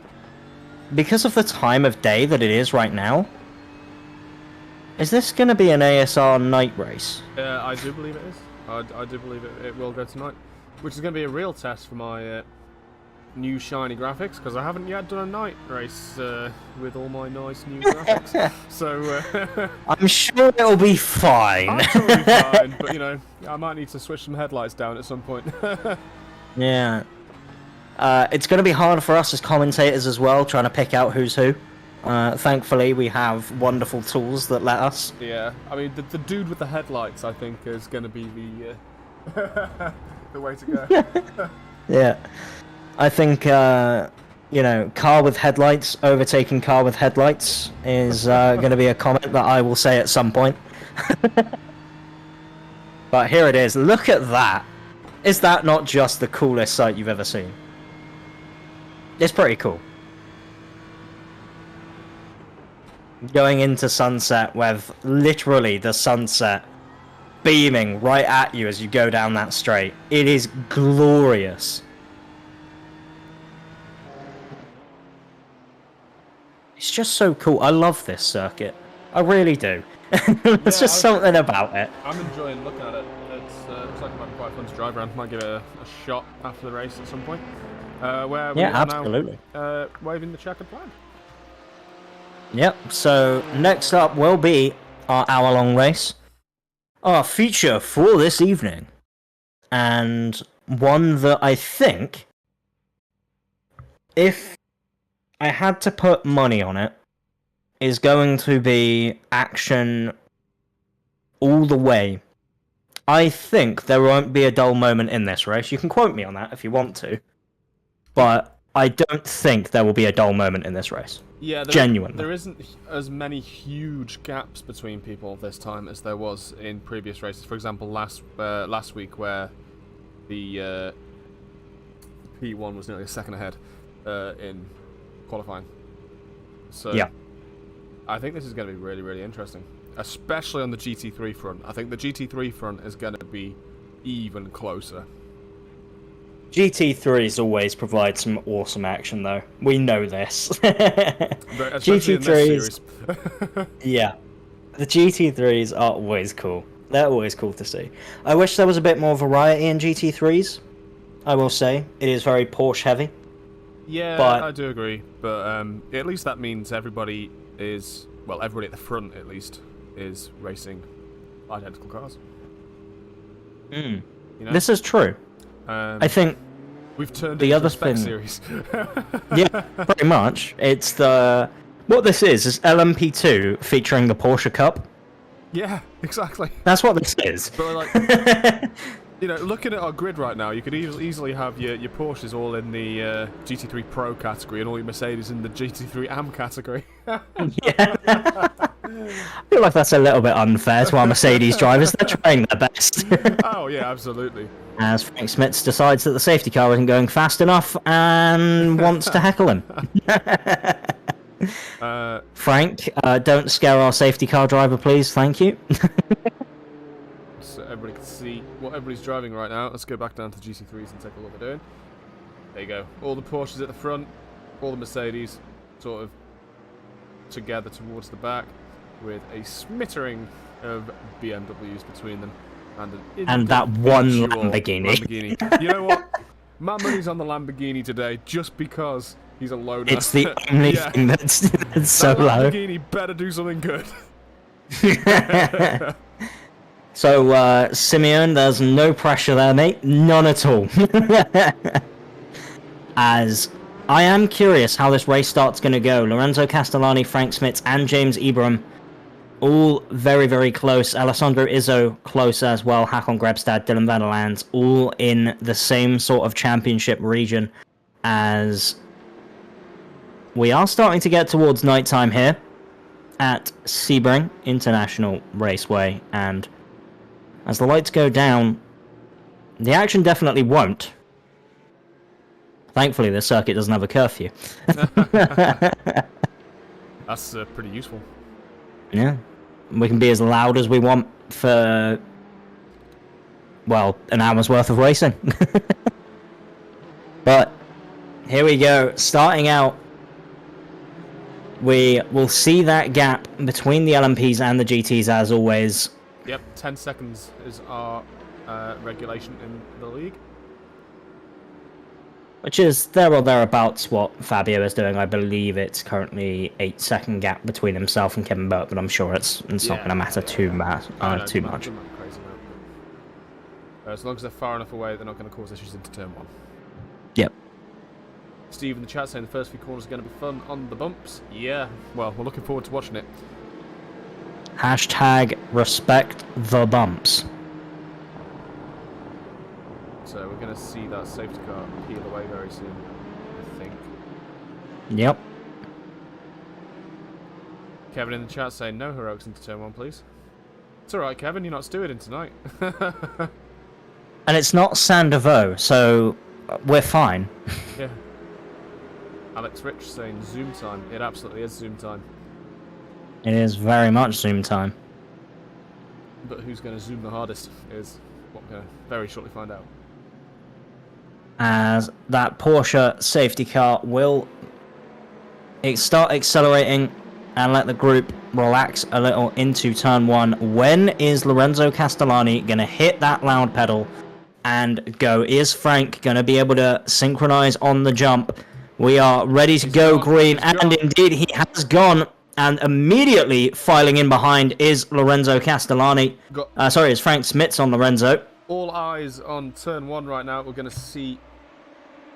because of the time of day that it is right now, is this going to be an ASR night race? I do believe it is. I do believe it will go tonight, which is going to be a real test for my new shiny graphics, because I haven't yet done a night race with all my nice new graphics. So I'm sure it'll be fine. I'm sure it'll be fine, but you know, I might need to switch some headlights down at some point. Yeah. It's going to be hard for us as commentators as well, trying to pick out who's who. Thankfully, we have wonderful tools that let us. Yeah, I mean, the dude with the headlights, I think, is going to be the the way to go. Yeah. I think, you know, car with headlights overtaking car with headlights is going to be a comment that I will say at some point. But here it is. Look at that. Is that not just the coolest sight you've ever seen? It's pretty cool. Going into sunset with literally the sunset beaming right at you as you go down that straight. It is glorious. It's just so cool. I love this circuit. I really do. There's just something about it. I'm enjoying looking at it. Looks like it might be quite fun to drive around. Might give it a shot after the race at some point. Where we Yeah, are absolutely. now waving the checkered flag. Yep, so next up will be our hour-long race. Our feature for this evening. And one that I think, if I had to put money on it, is going to be action all the way. I think there won't be a dull moment in this race. You can quote me on that if you want to. But I don't think there will be a dull moment in this race. Yeah, genuinely. There isn't as many huge gaps between people this time as there was in previous races. For example, last week where the P1 was nearly a second ahead in qualifying. So yeah. I think this is going to be really, really interesting, especially on the GT3 front. I think the GT3 front is going to be even closer. GT3s always provide some awesome action, though. We know this. GT3s. Yeah. The GT3s are always cool. They're always cool to see. I wish there was a bit more variety in GT3s, I will say. It is very Porsche heavy. Yeah, but I do agree. But at least that means everybody is, well, everybody at the front, at least, is racing identical cars. You know? This is true. I think we've turned the it other into a spec thing, series. yeah, pretty much. It's the What this is LMP2 featuring the Porsche Cup. Yeah, exactly. That's what this is. But like, looking at our grid right now, you could easily have your Porsches all in the GT3 Pro category and all your Mercedes in the GT3 AM category. Yeah. I feel like that's a little bit unfair to our Mercedes drivers. They're trying their best. Oh yeah, absolutely. As Frank Smits decides that the safety car isn't going fast enough and wants to heckle him. Frank, don't scare our safety car driver, please. Thank you. So everybody can see what everybody's driving right now. Let's go back down to GT3s and take a look what they're doing. There you go. All the Porsches at the front, all the Mercedes sort of together towards the back, with a smattering of BMWs between them. And that one Lamborghini. You know what? My money's on the Lamborghini today, just because he's a loner. It's the only thing that's so that low. Lamborghini better do something good. So, Simeon, there's no pressure there, mate. None at all. As I am curious how this race start's going to go. Lorenzo Castellani, Frank Smits, and James Ibram all very, very close. Alessandro Izzo close as well. Hakon Grebstad, Dylan van der Lands, all in the same sort of championship region. As we are starting to get towards nighttime here at Sebring International Raceway, and as the lights go down, the action definitely won't. Thankfully, the circuit doesn't have a curfew. That's pretty useful. Yeah. We can be as loud as we want for, well, an hour's worth of racing. But here we go. Starting out, we will see that gap between the LMPs and the GTs as always. Yep, 10 seconds is our regulation in the league. Which is there or thereabouts what Fabio is doing. I believe it's currently 8-second gap between himself and Kevin Burt, but I'm sure it's not going to matter too much. Crazy amount, as long as they're far enough away, they're not going to cause issues into turn 1. Yep. Steve in the chat saying the first few corners are going to be fun on the bumps. Yeah, well, we're looking forward to watching it. Hashtag respect the bumps. So we're going to see that safety car peel away very soon, I think. Yep. Kevin in the chat saying no heroics into turn 1, please. It's alright, Kevin, you're not stewarding tonight. And it's not Sandovo, so we're fine. Yeah. Alex Rich saying Zoom time. It absolutely is Zoom time. It is very much Zoom time. But who's going to zoom the hardest is what we're going to very shortly find out. As that Porsche safety car will start accelerating and let the group relax a little into turn 1. When is Lorenzo Castellani going to hit that loud pedal and go? Is Frank going to be able to synchronize on the jump? We are ready to go green, and indeed he has gone. And immediately filing in behind is Lorenzo Castellani. Sorry, it's Frank Smits on Lorenzo. All eyes on turn 1 right now. We're going to see.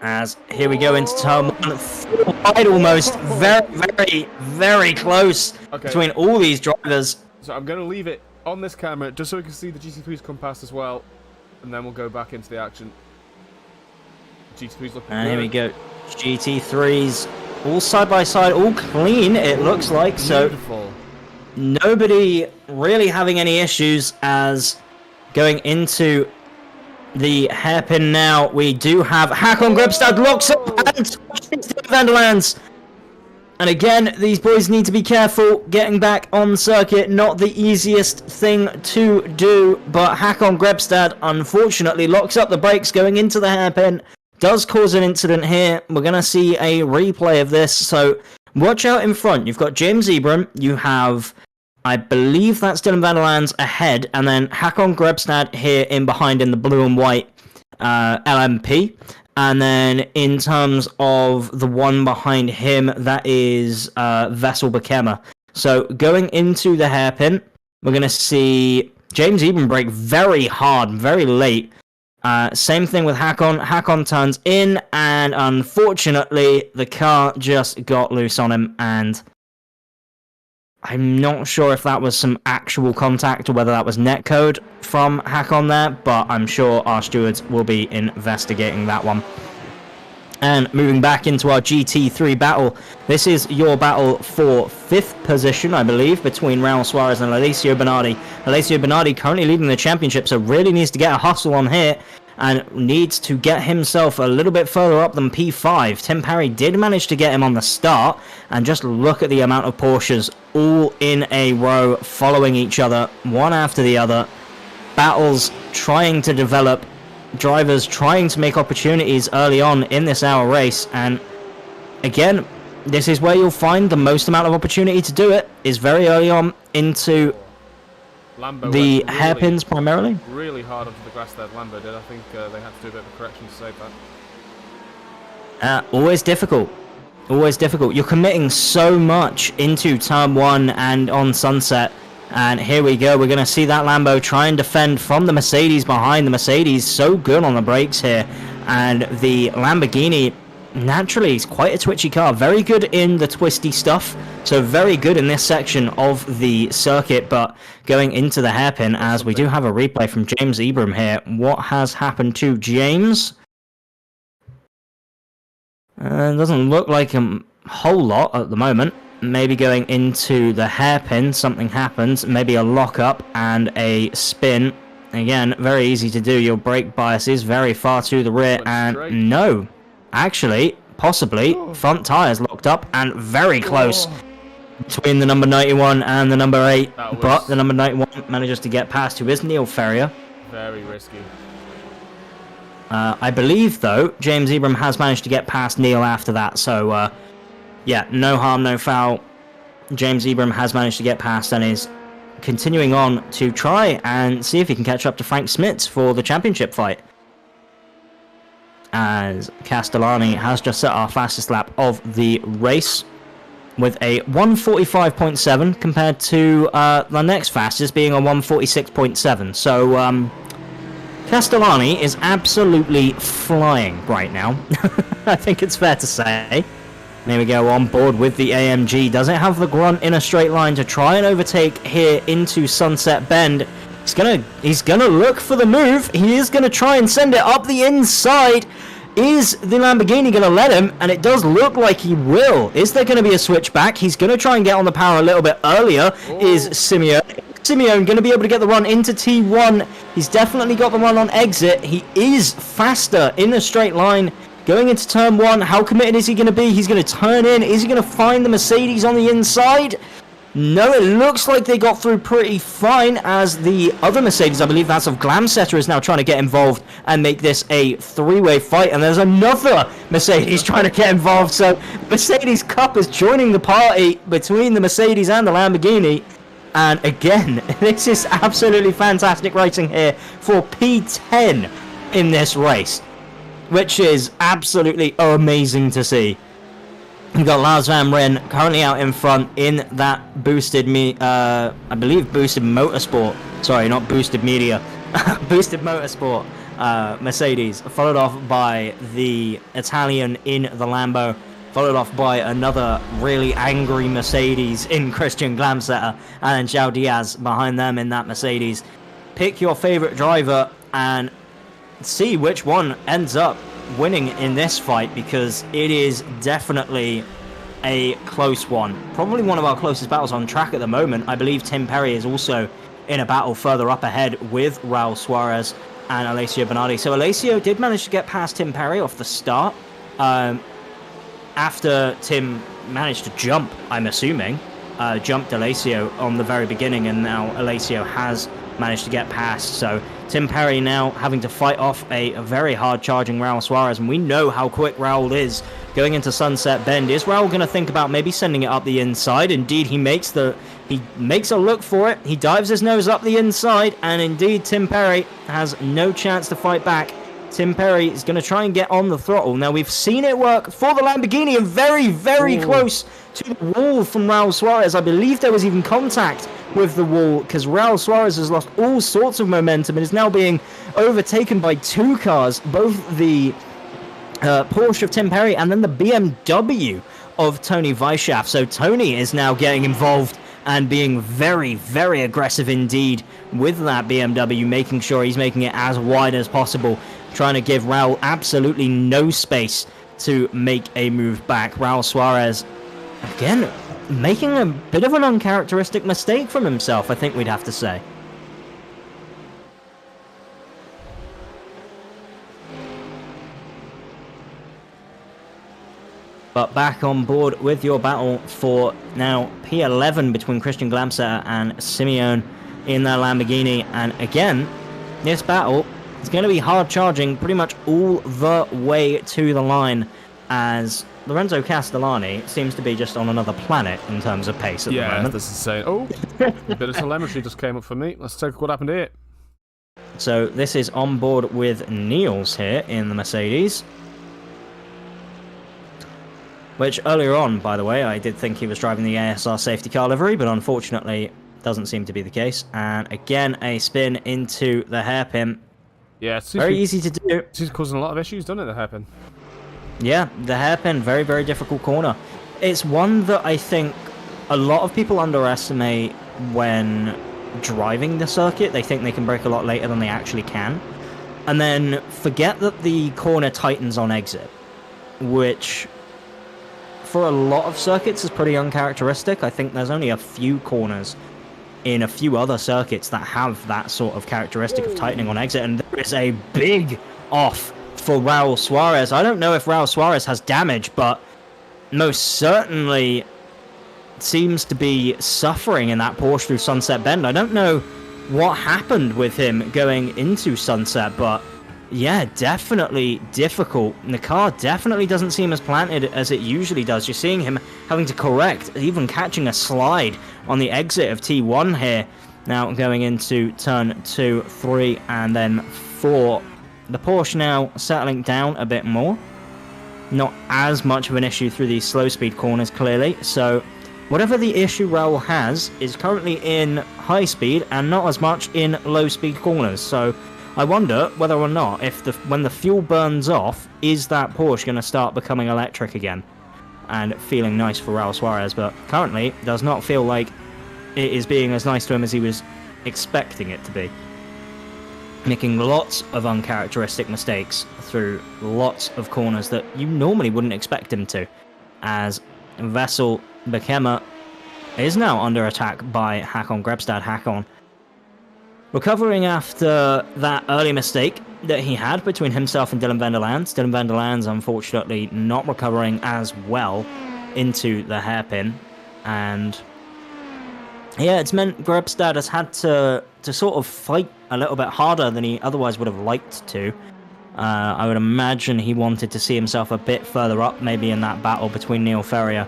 As here we go into turn 1, wide almost, very, very, very close between all these drivers. So I'm going to leave it on this camera just so we can see the GT3s come past as well, and then we'll go back into the action. GT3s looking good. Here we go, GT3s all side by side, all clean. It looks like so. Beautiful. Nobody really having any issues as going into the hairpin now. We do have Hakon Grebstad locks up and van der Lands. And again, these boys need to be careful getting back on circuit. Not the easiest thing to do, but Hakon Grebstad unfortunately locks up the brakes going into the hairpin. Does cause an incident here. We're going to see a replay of this, so watch out in front. You've got James Ibram. You have, I believe that's Dylan van der Lands ahead, and then Hakon Grebstad here in behind in the blue and white LMP. And then in terms of the one behind him, that is Vessel Bekema. So going into the hairpin, we're going to see James Ibram brake very hard, very late. Same thing with Hakon. Hakon turns in, and unfortunately, the car just got loose on him, and I'm not sure if that was some actual contact or whether that was netcode from Hakon there, but I'm sure our stewards will be investigating that one. And moving back into our GT3 battle, this is your battle for 5th position, I believe, between Raul Suarez and Alessio Bernardi. Alessio Bernardi currently leading the championship, so really needs to get a hustle on here and needs to get himself a little bit further up than P5. Tim Parry did manage to get him on the start, and just look at the amount of Porsches all in a row, following each other, one after the other. Battles trying to develop, drivers trying to make opportunities early on in this hour race, and again, this is where you'll find the most amount of opportunity to do it, is very early on into Lambo the hairpins primarily. Really hard onto the grass there, Lambo did. I think they had to do a bit of a correction to save that. Always difficult. Always difficult. You're committing so much into turn 1 and on Sunset. And here we go. We're going to see that Lambo try and defend from the Mercedes behind. The Mercedes so good on the brakes here. And the Lamborghini, naturally, is quite a twitchy car. Very good in the twisty stuff. So very good in this section of the circuit. But going into the hairpin, as we do have a replay from James Ibram here. What has happened to James? Doesn't look like a whole lot at the moment. Maybe going into the hairpin, something happens. Maybe a lockup and a spin. Again, very easy to do. Your brake bias is very far to the rear. And no, actually, possibly, front tyres locked up and very close between the number 91 and the number 8. But the number 91 manages to get past, who is Neil Ferrier. Very risky. I believe, though, James Ibram has managed to get past Neil after that, so, yeah, no harm, no foul. James Ibram has managed to get past and is continuing on to try and see if he can catch up to Frank Smits for the championship fight. As Castellani has just set our fastest lap of the race with a 1:45.7 compared to the next fastest being a 1:46.7. So, Castellani is absolutely flying right now. I think it's fair to say. There we go, on board with the AMG. Does it have the grunt in a straight line to try and overtake here into Sunset Bend? He's gonna look for the move. He is gonna try and send it up the inside. Is the Lamborghini gonna let him? And it does look like he will. Is there gonna be a switchback? He's gonna try and get on the power a little bit earlier. Is Simeone going to be able to get the run into T1? He's definitely got the run on exit. He is faster in a straight line going into turn 1. How committed is he going to be? He's going to turn in. Is he going to find the Mercedes on the inside? No, it looks like they got through pretty fine, as the other Mercedes, I believe that's of Glamsetter, is now trying to get involved and make this a three-way fight. And there's another Mercedes trying to get involved. So Mercedes Cup is joining the party between the Mercedes and the Lamborghini. And again, this is absolutely fantastic racing here for P10 in this race, which is absolutely amazing to see. We've got Lars Van Ren currently out in front in that boosted, I believe boosted motorsport. Sorry, not boosted media. Boosted motorsport Mercedes, followed off by the Italian in the Lambo, followed off by another really angry Mercedes in Christian Glamsetter, and then João Diaz behind them in that Mercedes. Pick your favorite driver and see which one ends up winning in this fight, because it is definitely a close one. Probably one of our closest battles on track at the moment. I believe Tim Perry is also in a battle further up ahead with Raul Suarez and Alessio Bernardi. So Alessio did manage to get past Tim Perry off the start. After Tim managed to jump, I'm assuming, jumped Alessio on the very beginning, and now Alessio has managed to get past. So Tim Perry now having to fight off a very hard charging Raul Suarez, and we know how quick Raul is going into Sunset Bend. Is Raul going to think about maybe sending it up the inside? Indeed, he makes a look for it. He dives his nose up the inside, and indeed Tim Perry has no chance to fight back. Tim Perry is going to try and get on the throttle. Now, we've seen it work for the Lamborghini, and very, very close to the wall from Raul Suarez. I believe there was even contact with the wall, because Raul Suarez has lost all sorts of momentum and is now being overtaken by two cars, both the Porsche of Tim Perry and then the BMW of Tony Weisschaft. So Tony is now getting involved and being very, very aggressive indeed with that BMW, making sure he's making it as wide as possible, trying to give Raul absolutely no space to make a move back. Raul Suarez, again, making a bit of an uncharacteristic mistake from himself, I think we'd have to say. But back on board with your battle for now P11 between Christian Glamsetter and Simeone in their Lamborghini. And again, this battle is going to be hard charging pretty much all the way to the line, as Lorenzo Castellani seems to be just on another planet in terms of pace at the moment. Yeah, this is insane. Oh, a bit of telemetry just came up for me. Let's take a look what happened here. So this is on board with Niels here in the Mercedes. Which earlier on, by the way, I did think he was driving the ASR safety car livery, but unfortunately doesn't seem to be the case. And again, a spin into the hairpin. Yeah, it's very easy to do. This is causing a lot of issues, doesn't it, the hairpin? Yeah, the hairpin, very, very difficult corner. It's one that I think a lot of people underestimate when driving the circuit. They think they can brake a lot later than they actually can. And then forget that the corner tightens on exit, which for a lot of circuits is pretty uncharacteristic. I think there's only a few corners in a few other circuits that have that sort of characteristic of tightening on exit, and there is a big off for Raul Suarez. I don't know if Raul Suarez has damage, but most certainly seems to be suffering in that Porsche through Sunset Bend. I don't know what happened with him going into Sunset, but yeah, definitely difficult. The car definitely doesn't seem as planted as it usually does. You're seeing him having to correct, even catching a slide on the exit of T1 here. Now going into turn 2, 3, and then 4. The Porsche now settling down a bit more. Not as much of an issue through these slow speed corners, clearly. So whatever the issue Raul has is currently in high speed and not as much in low speed corners. So I wonder whether or not, when the fuel burns off, is that Porsche going to start becoming electric again and feeling nice for Raul Suarez, but currently does not feel like it is being as nice to him as he was expecting it to be. Making lots of uncharacteristic mistakes through lots of corners that you normally wouldn't expect him to, as Vessel Bekema is now under attack by Hakon Grebstad. Hakon recovering after that early mistake that he had between himself and Dylan van der Lands. Dylan van der Lands, unfortunately, not recovering as well into the hairpin. And yeah, it's meant Grebstad has had to sort of fight a little bit harder than he otherwise would have liked to. I would imagine he wanted to see himself a bit further up, maybe in that battle between Neil Ferrier,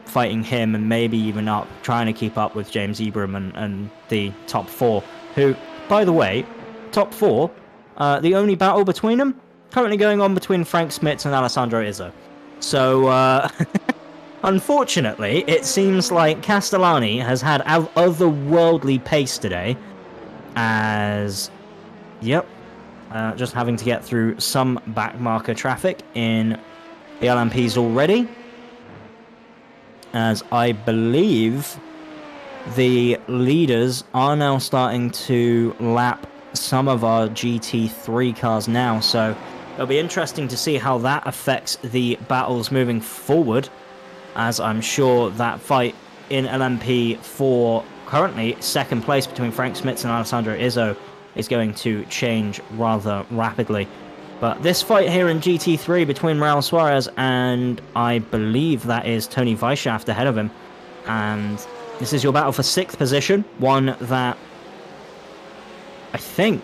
fighting him, and maybe even up, trying to keep up with James Ebram and the top 4, who, by the way, top 4, the only battle between them currently going on between Frank Smits and Alessandro Izzo. So, unfortunately, it seems like Castellani has had otherworldly pace today, as, yep, just having to get through some backmarker traffic in the LMPs already, as I believe the leaders are now starting to lap some of our GT3 cars now, so it'll be interesting to see how that affects the battles moving forward, as I'm sure that fight in LMP for currently second place between Frank Smits and Alessandro Izzo is going to change rather rapidly. But this fight here in GT3 between Raul Suarez and I believe that is Tony Weisshaft ahead of him, and this is your battle for 6th position, one that I think,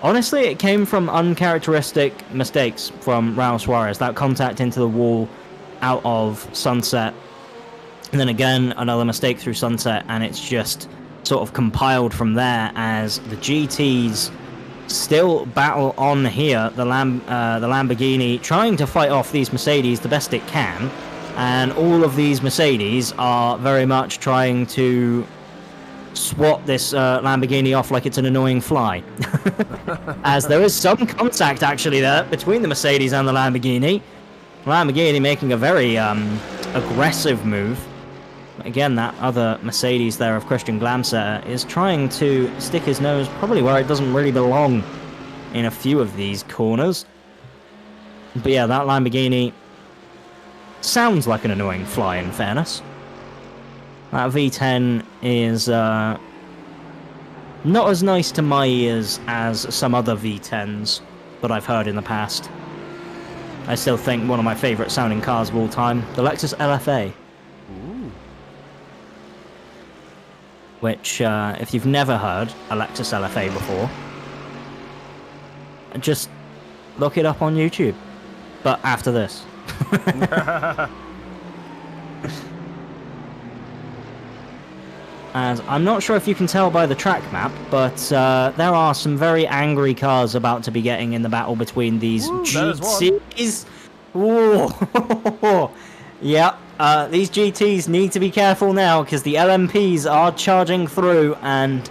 honestly, it came from uncharacteristic mistakes from Raul Suarez. That contact into the wall out of Sunset, and then again another mistake through Sunset, and it's just sort of compiled from there as the GTs still battle on here. The Lamborghini trying to fight off these Mercedes the best it can, and all of these Mercedes are very much trying to swat this Lamborghini off like it's an annoying fly. As there is some contact actually there between the Mercedes and the Lamborghini. Lamborghini making a very aggressive move Again, that other Mercedes there of Christian Glamsetter is trying to stick his nose probably where it doesn't really belong in a few of these corners. But yeah, that Lamborghini sounds like an annoying fly, in fairness. That V10 is not as nice to my ears as some other V10s that I've heard in the past. I still think one of my favourite sounding cars of all time, the Lexus LFA. Ooh. Which, if you've never heard a Lexus LFA before, just look it up on YouTube. But after this. And I'm not sure if you can tell by the track map, but there are some very angry cars about to be getting in the battle between these GTs. Ooh. Yeah, these GTs need to be careful now because the LMPs are charging through, and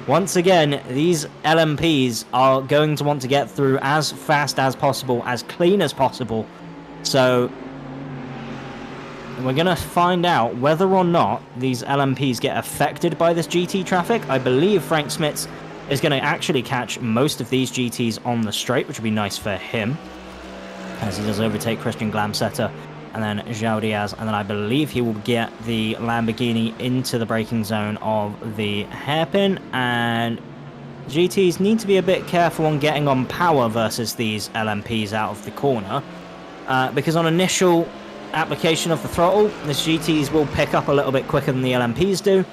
once again, these LMPs are going to want to get through as fast as possible, as clean as possible. So we're going to find out whether or not these LMPs get affected by this GT traffic. I believe Frank Smits is going to actually catch most of these GTs on the straight, which would be nice for him, as he does overtake Christian Glamsetter and then João Diaz, and then I believe he will get the Lamborghini into the braking zone of the hairpin, and GTs need to be a bit careful on getting on power versus these LMPs out of the corner, because on initial application of the throttle, the GTs will pick up a little bit quicker than the LMPs do,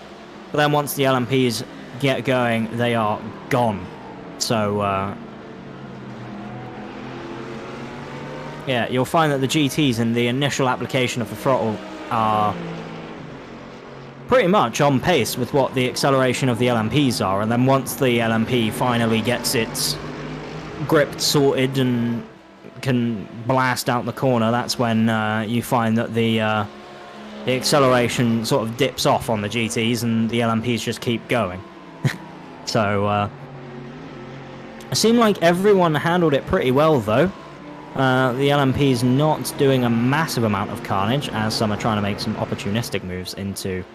but then once the LMPs get going, they are gone. So yeah, you'll find that the GTs in the initial application of the throttle are pretty much on pace with what the acceleration of the LMPs are, and then once the LMP finally gets its grip sorted and can blast out the corner, that's when you find that the acceleration sort of dips off on the GTs and the LMPs just keep going. So it seemed like everyone handled it pretty well, though. The LMP's not doing a massive amount of carnage, as some are trying to make some opportunistic moves into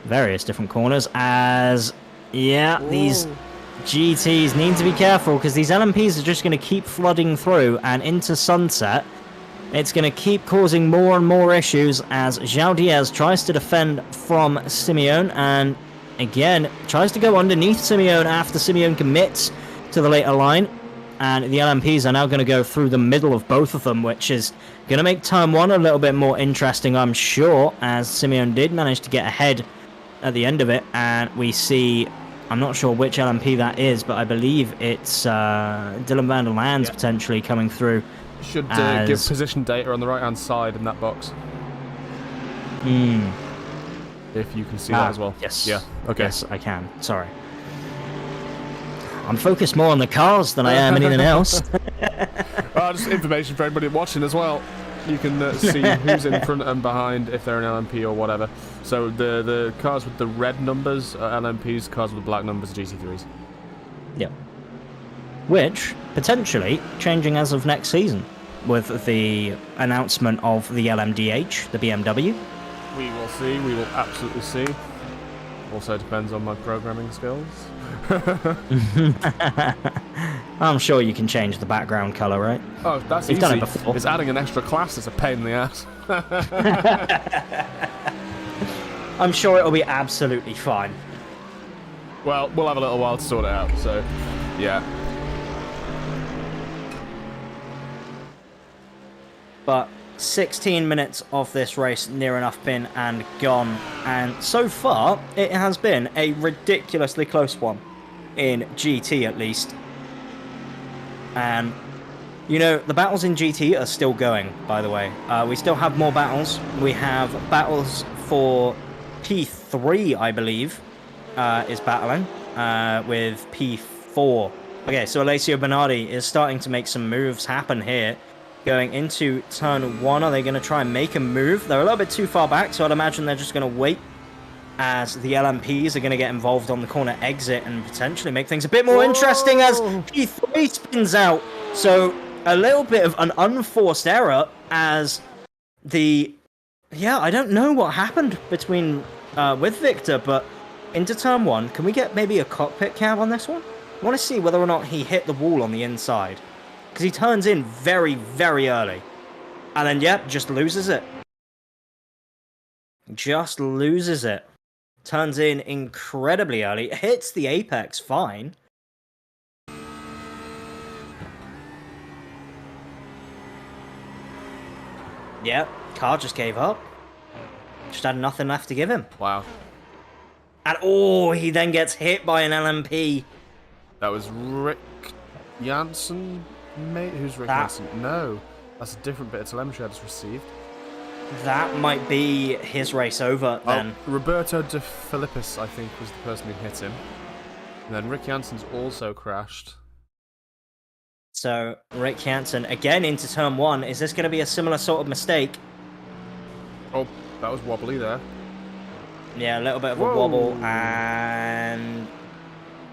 various different corners, as yeah, these GTs need to be careful because these LMPs are just going to keep flooding through and into sunset. It's going to keep causing more and more issues as João Diaz tries to defend from Simeone, and again tries to go underneath Simeone after Simeone commits to the later line, and the LMPs are now going to go through the middle of both of them, which is going to make turn one a little bit more interesting, I'm sure, as Simeone did manage to get ahead at the end of it, and we see, I'm not sure which LMP that is, but I believe it's Dylan van der Lands potentially coming through. Should give position data on the right hand side in that box. If you can see that as well. Yes. Yeah. Okay. Yes, I can. Sorry. I'm focused more on the cars than I am anything else. Just information for everybody watching as well. You can see who's in front and behind if they're an LMP or whatever. So the cars with the red numbers are LMPs, cars with the black numbers are GT3s. Yep. Which, potentially, changing as of next season with the announcement of the LMDH, the BMW. We will see. We will absolutely see. Also depends on my programming skills. I'm sure you can change the background colour, right? Oh, that's You've easy. done it before. It's adding an extra class. It's a pain in the ass. I'm sure it'll be absolutely fine. Well, we'll have a little while to sort it out, so yeah. But 16 minutes of this race near enough been and gone, and so far it has been a ridiculously close one, in GT at least. And you know, the battles in GT are still going, by the way. We still have more battles. We have battles for P3, I believe, is battling with P4. Okay, so Alessio Bernardi is starting to make some moves happen here. Going into turn one, are they going to try and make a move? They're a little bit too far back, so I'd imagine they're just going to wait as the LMPs are going to get involved on the corner exit and potentially make things a bit more interesting as P3 spins out. So a little bit of an unforced error as the Yeah, I don't know what happened between with Victor, but into turn one, can we get maybe a cockpit cam on this one? I want to see whether or not he hit the wall on the inside. Because he turns in very, very early. And then, yeah, just loses it. Just loses it. Turns in incredibly early. Hits the apex fine. Yep, car just gave up. Just had nothing left to give him. Wow. And oh, he then gets hit by an LMP. That was Rick Jansen, mate? Who's Rick Jansen? No, that's a different bit of telemetry I just received. That might be his race over then. Oh, Roberto De Filippis, I think, was the person who hit him. And then Rick Jansen's also crashed. So, Rick Jansen, again into turn one. Is this going to be a similar sort of mistake? Oh, that was wobbly there. Yeah, a little bit of a wobble, and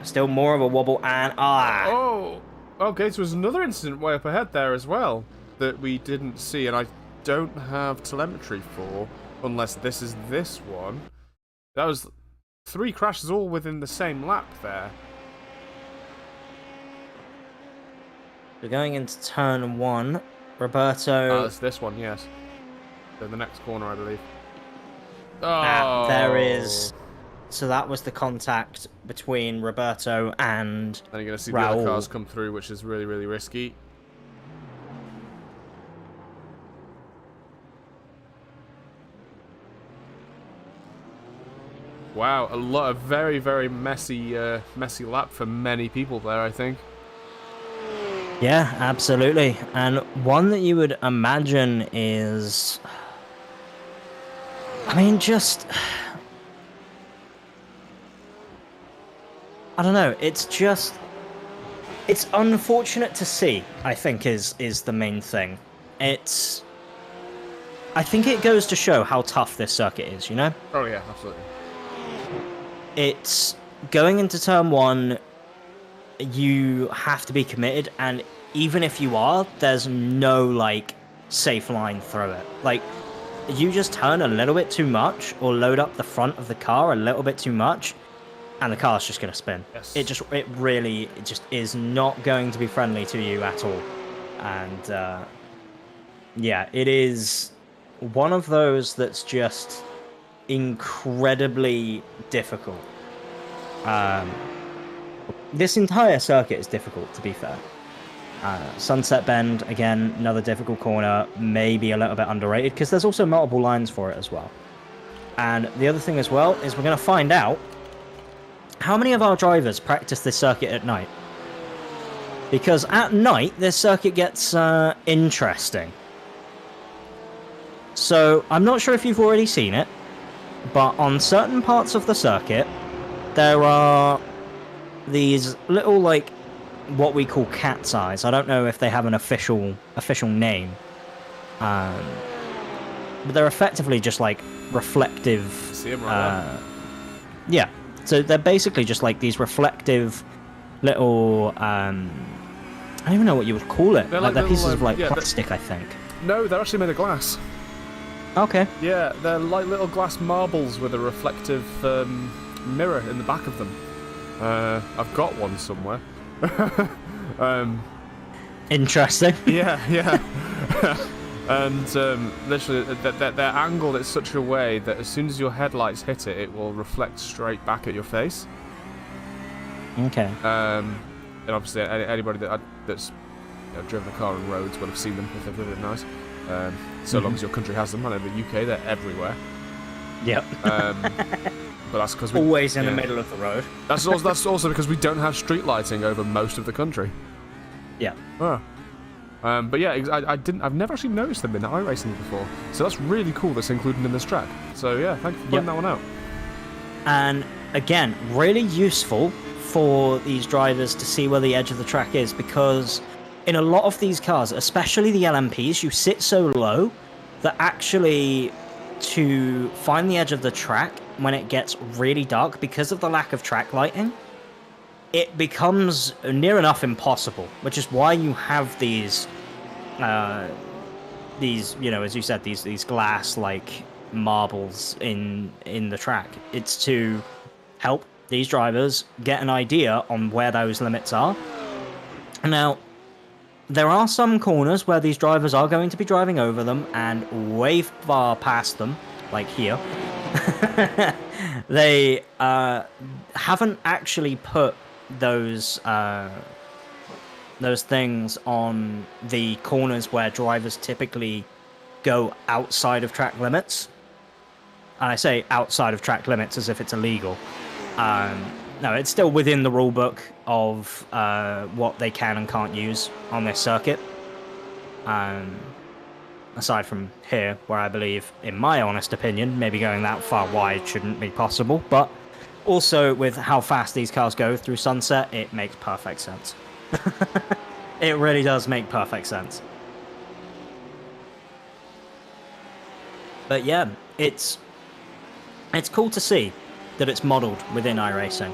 still more of a wobble, and Oh, okay, so there's another incident way up ahead there as well that we didn't see, and I don't have telemetry for, unless this is this one. That was 3 crashes all within the same lap there. We're going into turn one. Roberto. It's this one, yes. So the next corner, I believe. There is. So that was the contact between Roberto and Then you're going to see Raul. the other cars come through, which is really, really risky. Wow, a very, very messy lap for many people there, I think. Yeah, absolutely. And one that you would imagine is... I mean, just... I don't know, it's just... It's unfortunate to see, I think, is the main thing. It's... I think it goes to show how tough this circuit is, you know? Oh yeah, absolutely. It's... Going into turn one, you have to be committed, and even if you are, there's no, like, safe line through it. Like, you just turn a little bit too much, or load up the front of the car a little bit too much, and the car's just going to spin. Yes. It really just is not going to be friendly to you at all. And, yeah, it is one of those that's just incredibly difficult. This entire circuit is difficult, to be fair. Sunset Bend, again, another difficult corner, maybe a little bit underrated, because there's also multiple lines for it as well. And the other thing as well is we're going to find out how many of our drivers practice this circuit at night. Because at night, this circuit gets interesting. So, I'm not sure if you've already seen it, but on certain parts of the circuit, there are these little, like, what we call cat's eyes. I don't know if they have an official name. But they're effectively just, like, reflective... See them right there? Yeah. So they're basically just, like, these reflective little... I don't even know what you would call it. They're like they're little, pieces of, like, yeah, plastic, I think. No, they're actually made of glass. Okay. Yeah, they're like little glass marbles with a reflective mirror in the back of them. I've got one somewhere. Interesting. Yeah. And literally, they're angled in such a way that as soon as your headlights hit it, it will reflect straight back at your face. Okay. And obviously, anybody that's driven a car on roads will have seen them if they're really nice. So long as your country has them. I know the UK, they're everywhere. Yep. But that's because we always in the middle of the road. That's also because we don't have street lighting over most of the country. Yeah. Oh. But yeah, I've never actually noticed them in iRacing before, so that's really cool. That's included in this track. So yeah, thank you for pointing that one out. And again, really useful for these drivers to see where the edge of the track is, because in a lot of these cars, especially the LMPs, you sit so low that actually to find the edge of the track when it gets really dark, because of the lack of track lighting, it becomes near enough impossible, which is why you have these these, you know, as you said, these glass like marbles in the track. It's to help these drivers get an idea on where those limits are. Now, there are some corners where these drivers are going to be driving over them and way far past them, like here. They haven't actually put those things on the corners where drivers typically go outside of track limits. And I say outside of track limits as if it's illegal. No, it's still within the rule book of what they can and can't use on this circuit. Aside from here, where I believe, in my honest opinion, maybe going that far wide shouldn't be possible. But also, with how fast these cars go through Sunset, it makes perfect sense. It really does make perfect sense. But yeah, it's cool to see that it's modelled within iRacing.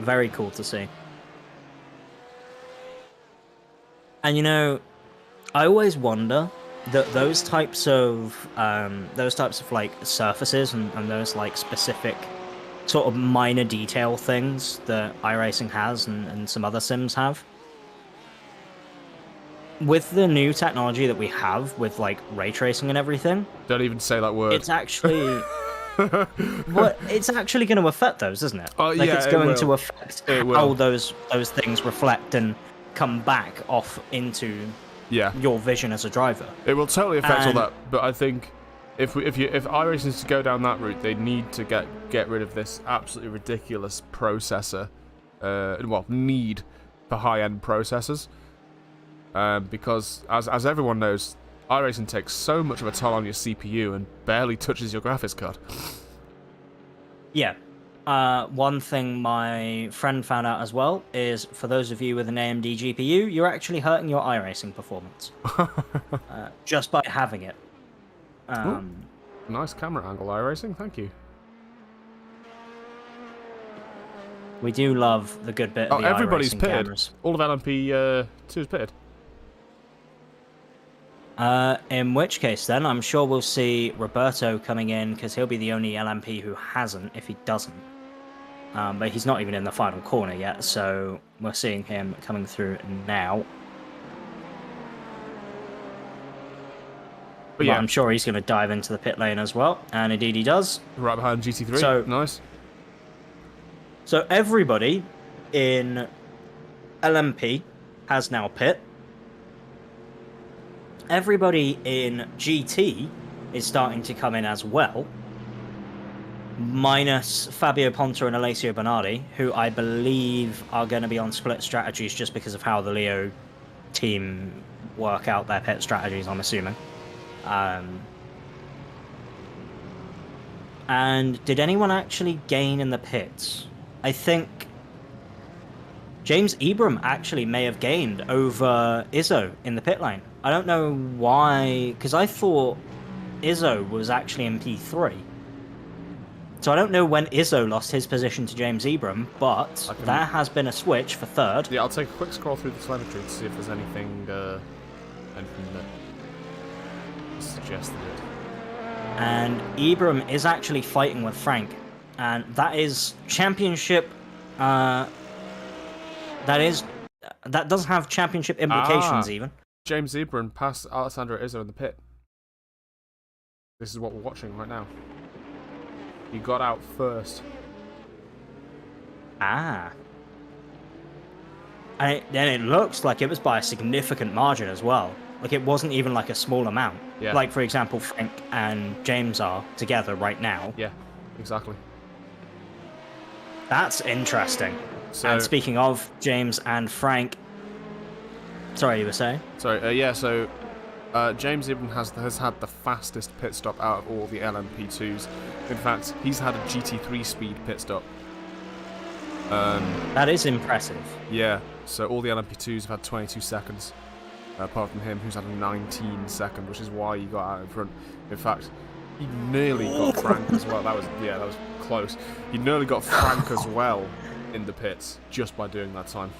Very cool to see. And you know, I always wonder that those types of like surfaces and those like specific sort of minor detail things that iRacing has and some other sims have. With the new technology that we have with like ray tracing and everything, Don't even say that word. it's actually it's actually going to affect those, isn't it? Oh, Like yeah, it's it going will. to affect It how will. those things reflect and come back off into Yeah, your vision as a driver. it will totally affect all And- that. But I think if iRacing is to go down that route, they need to get rid of this absolutely ridiculous processor. Need for high-end processors. Because as everyone knows, iRacing takes so much of a toll on your CPU and barely touches your graphics card. Yeah. One thing my friend found out as well is, for those of you with an AMD GPU, you're actually hurting your iRacing performance just by having it. Nice camera angle, iRacing. Thank you. We do love the good bit of the Everybody's iRacing pitted. cameras. All of LMP2 is pitted. In which case, then, I'm sure we'll see Roberto coming in, because he'll be the only LMP who hasn't, if he doesn't. But he's not even in the final corner yet, so we're seeing him coming through now. But yeah, I'm sure he's going to dive into the pit lane as well, and indeed he does. right behind GT3. So- Nice. So everybody in LMP has now pit. Everybody in GT is starting to come in as well, minus Fabio Ponta and Alessio Bernardi, who I believe are going to be on split strategies just because of how the Leo team work out their pit strategies, I'm assuming. And did anyone actually gain in the pits? I think James Ebram actually may have gained over Izzo in the pit lane. I don't know why, because I thought Izzo was actually in P3. So I don't know when Izzo lost his position to James Ebram, but there has been a switch for third. Yeah, I'll take a quick scroll through the telemetry to see if there's anything that suggested it. And Ebram is actually fighting with Frank. And that is championship. That does have championship implications, even. James Ebron passed Alessandro Izzo in the pit. This is what we're watching right now. He got out first. And then it looks like it was by a significant margin as well. Like, it wasn't even like a small amount. Yeah. Like, for example, Frank and James are together right now. Yeah, exactly. That's interesting. So, And speaking of James and Frank... Sorry, you were saying? so James Ebron has had the fastest pit stop out of all the LMP2s. In fact, he's had a GT3 speed pit stop. That is impressive. Yeah, so all the LMP2s have had 22 seconds. Apart from him, who's had a 19 second, which is why he got out in front. In fact, he nearly got Frank as well. That was close. He nearly got Frank as well in the pits just by doing that time.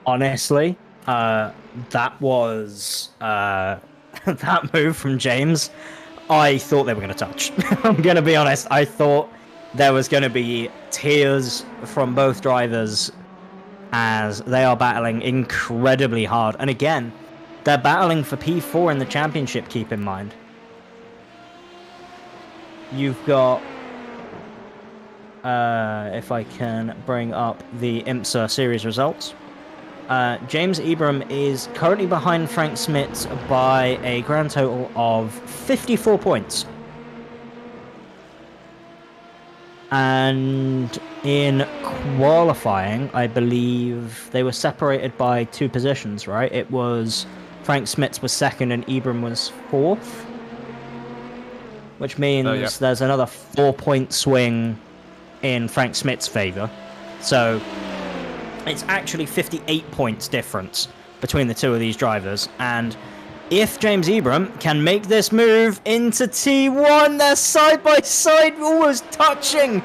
honestly, that was that move from James. I thought they were going to touch. I'm going to be honest. I thought there was going to be tears from both drivers as they are battling incredibly hard. And again, they're battling for P4 in the championship, keep in mind. You've got, if I can bring up the IMSA series results. James Ibram is currently behind Frank Smits by a grand total of 54 points. And in qualifying, I believe they were separated by 2 positions, right? It was Frank Smits was 2nd and Ibram was 4th. Which means there's another 4-point swing in Frank Smits' favour. So it's actually 58 points difference between the 2 of these drivers. And if James Ibram can make this move into T1, they're side by side, almost touching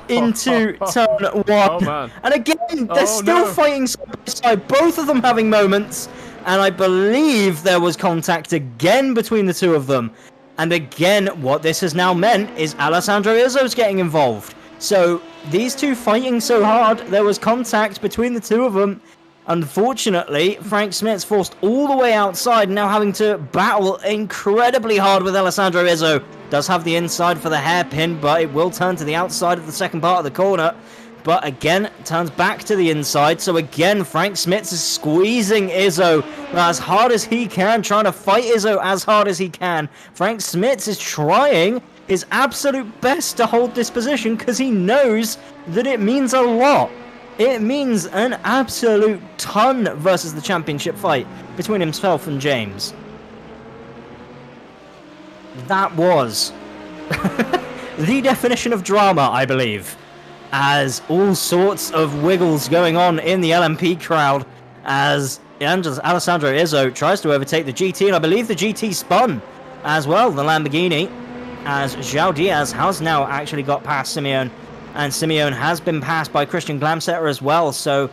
into turn 1. Oh, man. And again, they're still fighting side by side, both of them having moments. And I believe there was contact again between the 2 of them. And again, what this has now meant is Alessandro Izzo's getting involved. So these 2 fighting so hard, there was contact between the 2 of them. Unfortunately, Frank Smits forced all the way outside, now having to battle incredibly hard with Alessandro Izzo. Does have the inside for the hairpin, but it will turn to the outside of the second part of the corner. But again, turns back to the inside. So again, Frank Smits is squeezing Izzo as hard as he can, trying to fight Izzo as hard as he can. Frank Smits is trying his absolute best to hold this position because he knows that it means a lot. It means an absolute ton versus the championship fight between himself and James. That was the definition of drama, I believe. As all sorts of wiggles going on in the LMP crowd as Alessandro Izzo tries to overtake the GT, and I believe the GT spun as well, the Lamborghini, as João Diaz has now actually got past Simeone, and Simeone has been passed by Christian Glamsetter as well. So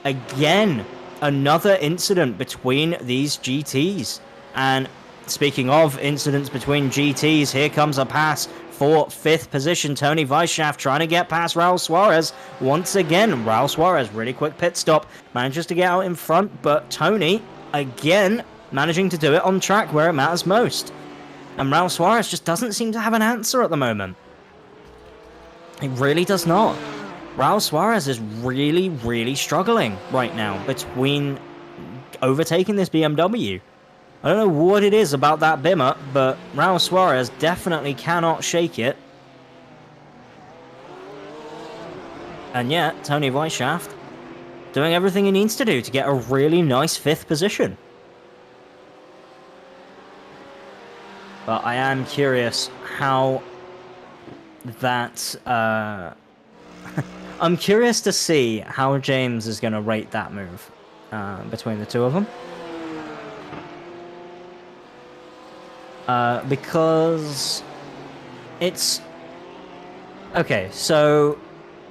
again, another incident between these GTs. And speaking of incidents between GTs, here comes a pass for 5th position. Tony Weisshaft trying to get past Raul Suarez once again. Raul Suarez, really quick pit stop, manages to get out in front, but Tony, again, managing to do it on track where it matters most. And Raul Suarez just doesn't seem to have an answer at the moment. It really does not. Raul Suarez is really, really struggling right now between overtaking this BMW. I don't know what it is about that Bimmer, but Raul Suarez definitely cannot shake it. And yet, Tony Weisshaft doing everything he needs to do to get a really nice 5th position. But I am curious how that... I'm curious to see how James is going to rate that move between the 2 of them. Because it's... Okay, so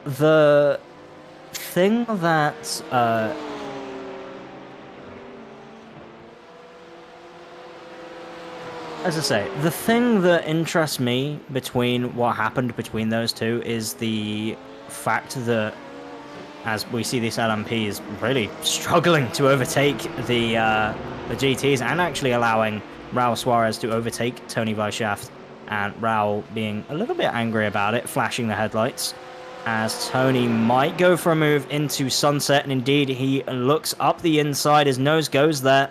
the thing that... As I say, the thing that interests me between what happened between those 2 is the fact that, as we see this LMP is really struggling to overtake the GTs and actually allowing Raul Suarez to overtake Tony Weisshaft, and Raul being a little bit angry about it, flashing the headlights, as Tony might go for a move into Sunset, and indeed he looks up the inside, his nose goes there,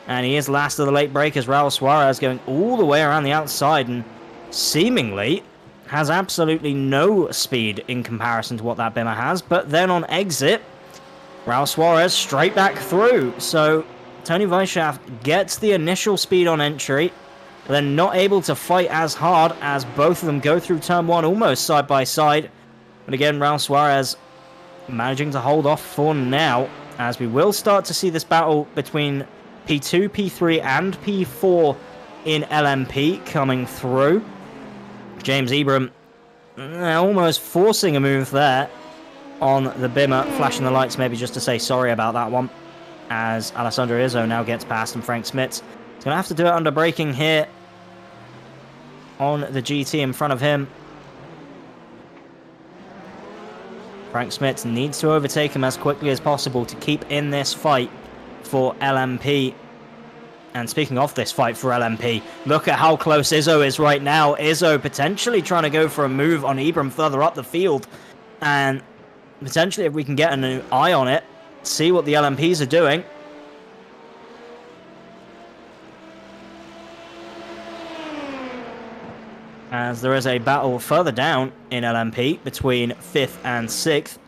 and he is last of the late breakers. Raul Suarez going all the way around the outside and seemingly has absolutely no speed in comparison to what that Bimmer has, but then on exit, Raul Suarez straight back through, so Tony Weisshaft gets the initial speed on entry, then not able to fight as hard as both of them go through turn 1 almost side by side. But again, Raul Suarez managing to hold off for now, as we will start to see this battle between P2, P3 and P4 in LMP coming through. James Ibram almost forcing a move there on the Bimmer, flashing the lights maybe just to say sorry about that one. as Alessandro Izzo now gets past, and Frank Smits is going to have to do it under braking here on the GT in front of him. Frank Smits needs to overtake him as quickly as possible to keep in this fight for LMP. And speaking of this fight for LMP, look at how close Izzo is right now. Izzo potentially trying to go for a move on Ibram further up the field. And potentially if we can get an eye on it, see what the LMPs are doing. As there is a battle further down in LMP between 5th and 6th.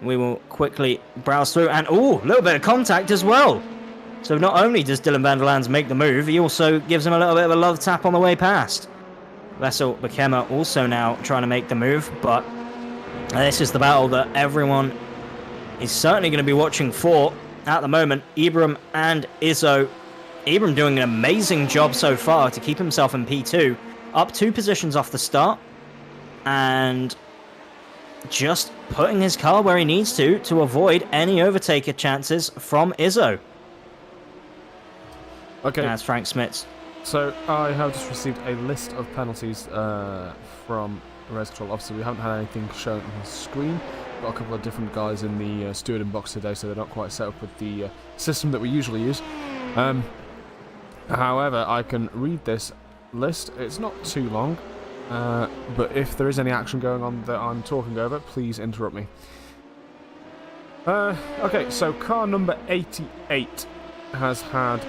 We will quickly browse through. And, ooh, a little bit of contact as well. So not only does Dylan van der Lands make the move, he also gives him a little bit of a love tap on the way past. Wessel Bekema also now trying to make the move, but this is the battle that everyone is certainly going to be watching for at the moment. Ibram and Izzo. Ibram doing an amazing job so far to keep himself in P2, up 2 positions off the start, and just putting his car where he needs to avoid any overtaker chances from Izzo. Okay. That's Frank Smits. So I have just received a list of penalties from Race Control. Obviously, we haven't had anything shown on the screen. Got a couple of different guys in the stewarding box today, so they're not quite set up with the system that we usually use. However, I can read this list. It's not too long, but if there is any action going on that I'm talking over, please interrupt me. Okay, so car number 88 has had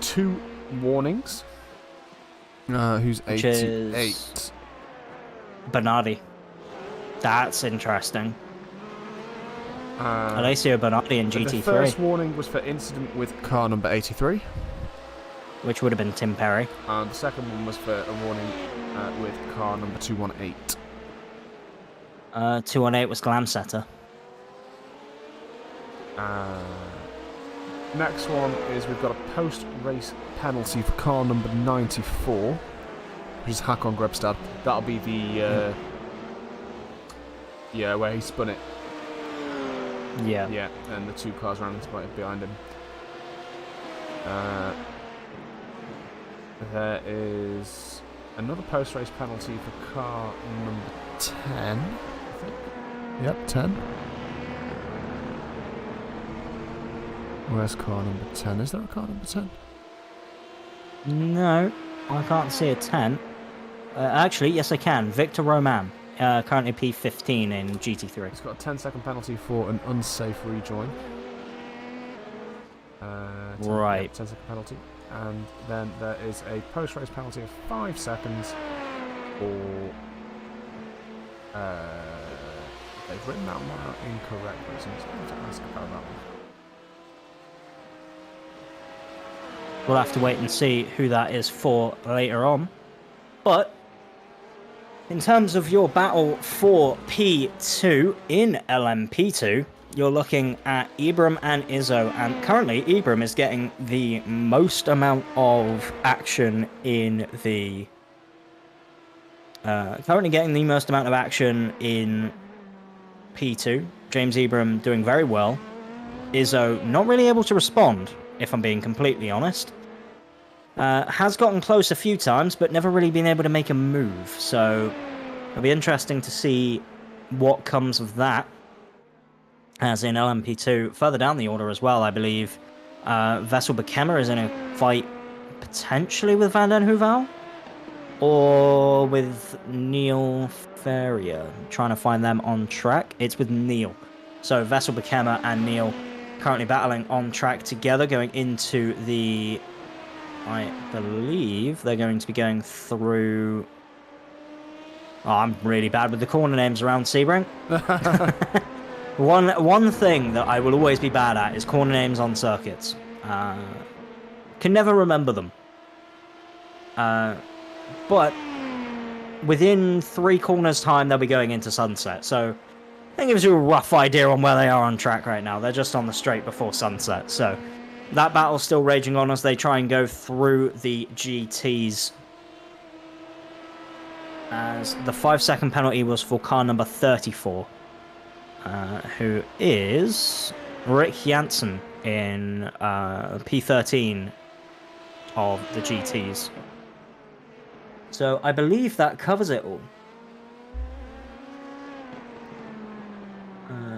2 warnings. Who's 88? Bernardi. That's interesting. Alessio Bernardi in GT3. The first warning was for incident with car number 83. Which would have been Tim Perry. And the second one was for a warning with car number 218. 218 was Glamsetter. Next one is we've got a post-race penalty for car number 94, which is Hakon Grebstad. That'll be the where he spun it. Yeah. Yeah, and the 2 cars ran into behind him. There is another post-race penalty for car number 10, I think. Yep, 10. Where's car number 10? Is there a car number 10? No, I can't see a 10. Actually, yes I can. Victor Roman, currently P15 in GT3. He's got a 10-second penalty for an unsafe rejoin. Right. 10-second penalty. And then there is a post-race penalty of 5 seconds for... they've written that one out incorrectly, so I'm just going to ask about that one. We'll have to wait and see who that is for later on. But in terms of your battle for P2 in LMP2, you're looking at Ibram and Izzo, and currently Ibram is getting the most amount of action in the... currently getting the most amount of action in P2. James Ibram doing very well. Izzo not really able to respond, if I'm being completely honest. Has gotten close a few times, but never really been able to make a move. So it'll be interesting to see what comes of that. As in LMP2, further down the order as well, I believe, Wessel Bekema is in a fight potentially with Van den Heuvel or with Neil Ferrier. Trying to find them on track. It's with Neil. So Wessel Bekema and Neil currently battling on track together, going into the... I believe they're going to be going through... Oh, I'm really bad with the corner names around Sebring. One thing that I will always be bad at is corner names on circuits. Can never remember them. But within 3 corners time, they'll be going into Sunset. So that gives you a rough idea on where they are on track right now. They're just on the straight before Sunset. So that battle's still raging on as they try and go through the GTs. As the 5-second penalty was for car number 34. Who is Rick Jansen in P13 of the GTs. So I believe that covers it all.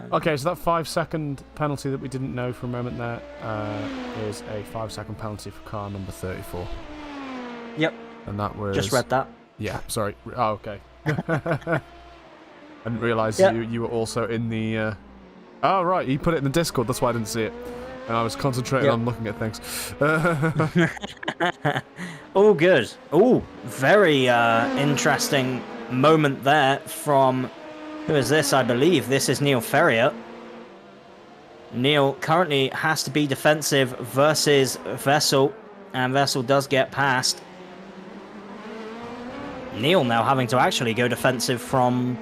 Okay, so that 5-second penalty that we didn't know for a moment there is a 5-second penalty for car number 34. Yep. And that was... Just read that. Yeah, sorry. Oh, okay. I didn't realise you were also in the... Oh, right, you put it in the Discord, that's why I didn't see it. And I was concentrating on looking at things. All good. Oh, very interesting moment there from... Who is this? I believe this is Neil Ferrier. Neil currently has to be defensive versus Vessel, and Vessel does get past. Neil now having to actually go defensive from,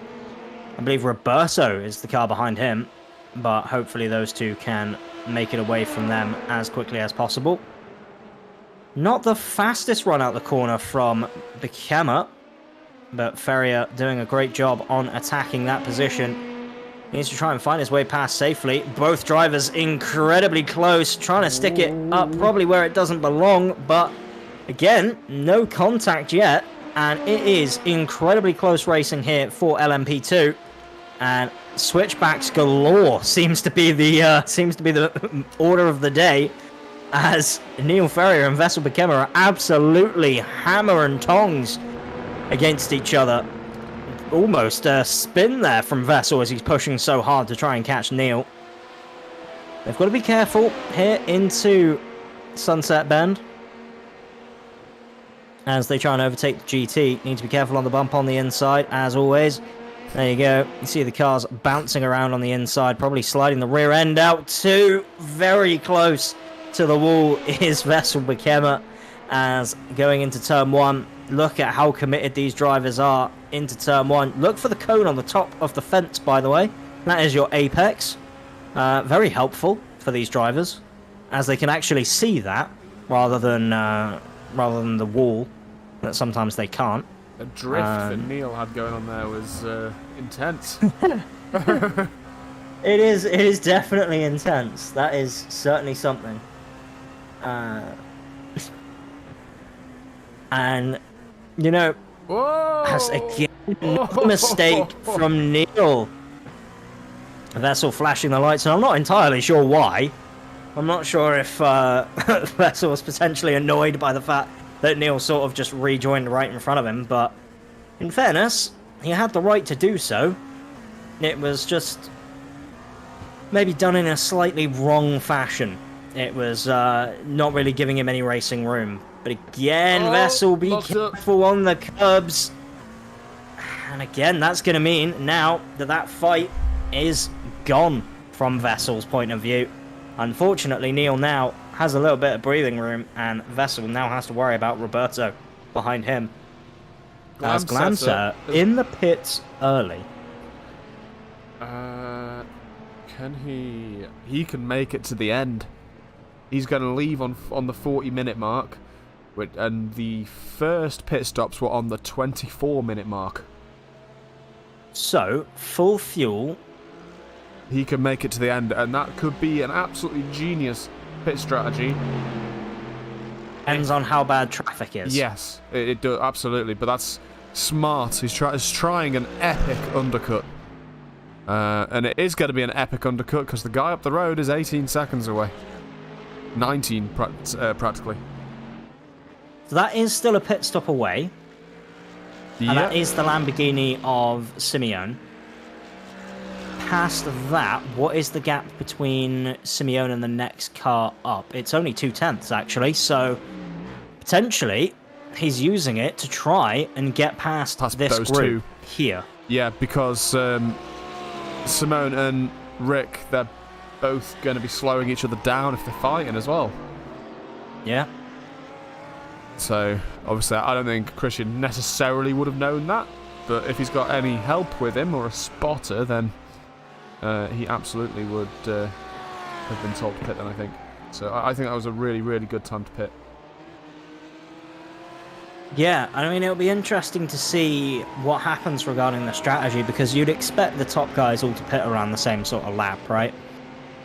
I believe Roberto is the car behind him, but hopefully those two can make it away from them as quickly as possible. Not the fastest run out the corner from Bekema, but Ferrier doing a great job on attacking that position. He needs to try and find his way past safely. Both drivers incredibly close, trying to stick it up probably where it doesn't belong, but again, no contact yet, and it is incredibly close racing here for LMP2, and switchbacks galore seems to be the order of the day, as Neil Ferrier and Vessel Bekema are absolutely hammer and tongs against each other. Almost a spin there from Vessel as he's pushing so hard to try and catch Neil. They've got to be careful here into Sunset Bend as they try and overtake the GT. Need to be careful on the bump on the inside, as always. There you go. You see the cars bouncing around on the inside, probably sliding the rear end out too. Very close to the wall is Vessel Bekema as going into turn one. Look at how committed these drivers are into turn one. Look for the cone on the top of the fence, by the way. That is your apex. Very helpful for these drivers, as they can actually see that rather than the wall that sometimes they can't. The drift that Neil had going on there was intense. It is definitely intense. That is certainly something. And you know, that's again another mistake from Neil. Vessel flashing the lights, and I'm not entirely sure why. I'm not sure if Vessel was potentially annoyed by the fact that Neil sort of just rejoined right in front of him, but in fairness, he had the right to do so. It was just maybe done in a slightly wrong fashion. It was not really giving him any racing room. But again, Vessel, be careful on the curbs. And again, that's going to mean now that fight is gone from Vessel's point of view. Unfortunately, Neil now has a little bit of breathing room, and Vessel now has to worry about Roberto behind him. As Glancer in the pits early. Can he? He can make it to the end. He's going to leave on the 40-minute mark. And the first pit stops were on the 24-minute mark. So, full fuel. He can make it to the end, and that could be an absolutely genius pit strategy. Depends on how bad traffic is. Yes, it does, absolutely, but that's smart. He's trying an epic undercut. And it is going to be an epic undercut, because the guy up the road is 18 seconds away. 19, practically. So that is still a pit stop away. Yep. And that is the Lamborghini of Simeone. Past that, what is the gap between Simeone and the next car up? It's only 0.2, actually, so potentially he's using it to try and get past this group here. Yeah, because Simone and Rick, they're both going to be slowing each other down if they're fighting as well. Yeah. So, obviously, I don't think Christian necessarily would have known that, but if he's got any help with him or a spotter, then he absolutely would have been told to pit then, I think. So, I think that was a really, really good time to pit. Yeah, I mean, it'll be interesting to see what happens regarding the strategy, because you'd expect the top guys all to pit around the same sort of lap, right?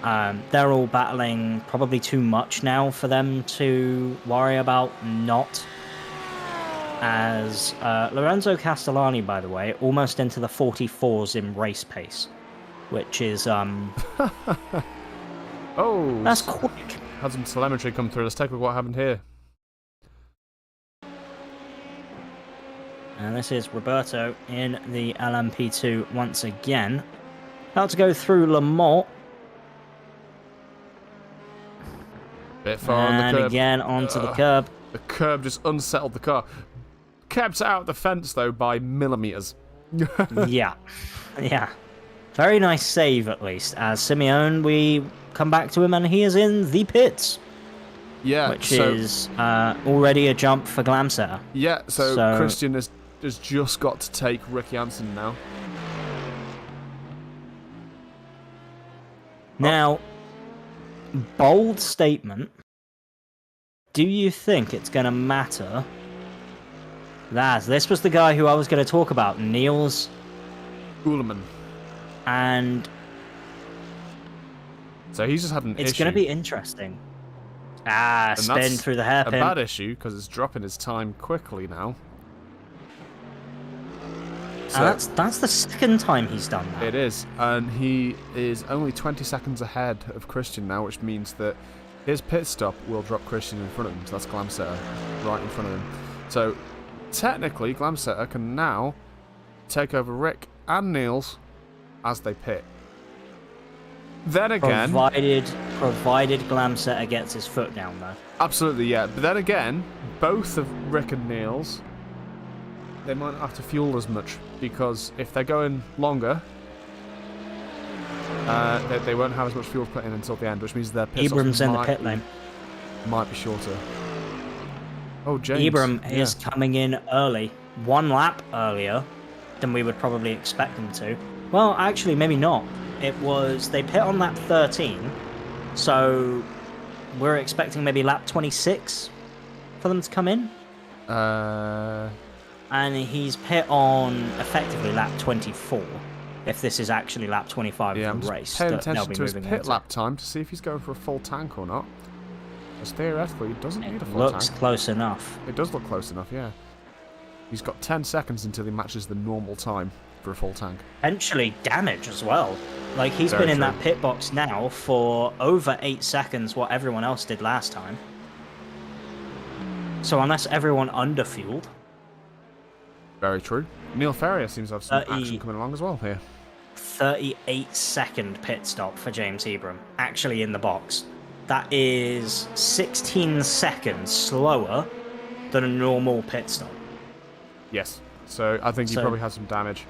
They're all battling probably too much now for them to worry about not. As Lorenzo Castellani, by the way, almost into the 44s in race pace, which is Oh, that's quick. had some telemetry come through. Let's take a look what happened here. And this is Roberto in the LMP2 once again. About to go through Le Mans. Bit far on the And curb. again onto the curb. The curb just unsettled the car. Kept out the fence though by millimeters. Yeah. Yeah. Very nice save at least. As Simeone, we come back to him and he is in the pits. Yeah, Which is already a jump for Glamsetter. Yeah, so Christian has just got to take Rick Jansen now. Now, bold statement. Do you think it's going to matter? This was the guy who I was going to talk about, Niels Uleman. And so he's just had an issue. it's going to be interesting. Spin through the hairpin. A bad issue because it's dropping his time quickly now. So that's the second time he's done that. It is, and he is only 20 seconds ahead of Christian now, which means that his pit stop will drop Christian in front of him. So that's Glamsetter right in front of him. So technically, Glamsetter can now take over Rick and Niels as they pit. Then again, provided Glamsetter gets his foot down though. Absolutely, yeah. But then again, both of Rick and Niels, they might not have to fuel as much because if they're going longer, they won't have as much fuel put in until the end, which means their pit Ibram's in the pit lane. Might be shorter. Oh, James. Ibram is coming in early, 1 lap earlier than we would probably expect them to. Well, actually, maybe not. They pit on lap 13, so we're expecting maybe lap 26 for them to come in. And he's pit on effectively lap 24. If this is actually lap 25 of the race, paying attention to his pit lap time to see if he's going for a full tank or not. Because theoretically, he doesn't need a full tank. Looks close enough. It does look close enough, yeah. He's got 10 seconds until he matches the normal time for a full tank. Potentially damage as well. Like, he's been in that pit box now for over 8 seconds, what everyone else did last time. So unless everyone underfueled. Very true. Neil Ferrier seems to have some action coming along as well here. 38-second pit stop for James Ibram, actually in the box. That is 16 seconds slower than a normal pit stop. Yes. So I think he probably had some damage.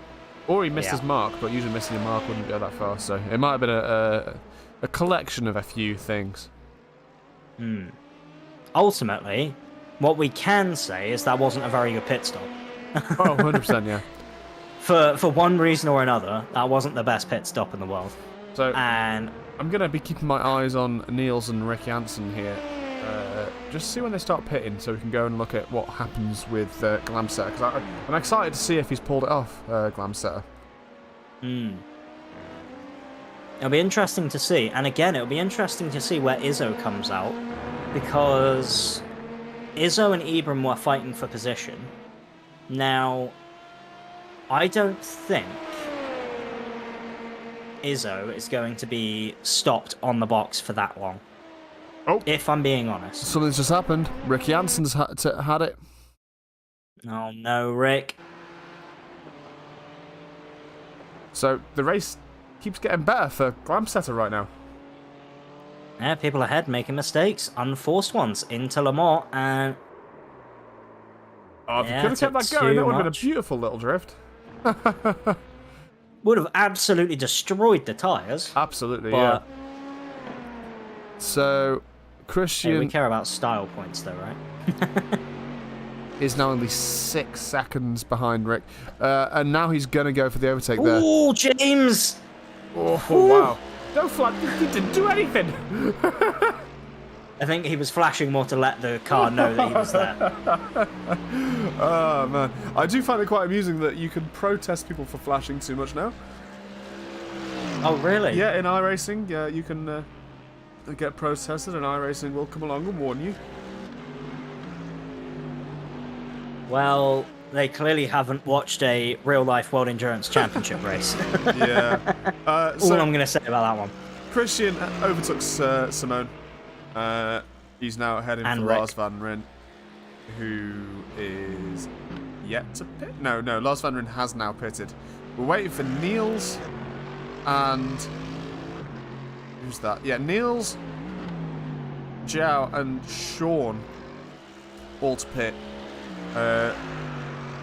Or he missed his mark, but usually missing your mark wouldn't go that far. So it might have been a collection of a few things. Ultimately, what we can say is that wasn't a very good pit stop. Oh, 100%, yeah. For one reason or another, that wasn't the best pit stop in the world. So and I'm going to be keeping my eyes on Niels and Rick Jansen here. Just see when they start pitting so we can go and look at what happens with Glamsetter. Because I'm excited to see if he's pulled it off, Glamsetter. It'll be interesting to see. And again, it'll be interesting to see where Izzo comes out. Because Izzo and Ibram were fighting for position. Now, I don't think Izzo is going to be stopped on the box for that long. Oh. If I'm being honest. Something's just happened. Rick Jansen's had it. Oh no, Rick. So the race keeps getting better for Glamsetter right now. Yeah, people ahead making mistakes, unforced ones into Le Mans, and if you could have kept that going, that would have been a beautiful little drift. Would have absolutely destroyed the tyres. Absolutely, yeah. So, Christian... Hey, we care about style points, though, right? is now only 6 seconds behind Rick. And now he's going to go for the overtake there. Oh, James! Oh, wow. No flag. He didn't do anything. I think he was flashing more to let the car know that he was there. Oh, man. I do find it quite amusing that you can protest people for flashing too much now. Oh, really? Yeah, in iRacing, you can get protested, and iRacing will come along and warn you. Well, they clearly haven't watched a real-life World Endurance Championship race. Yeah. All So I'm going to say about that one. Christian overtook Simone. He's now heading And for Rick. Lars Van Rijn, who is yet to pit. No, Lars Van Rijn has now pitted. We're waiting for Niels and who's that? Yeah, Niels, Zhao, and Sean all to pit to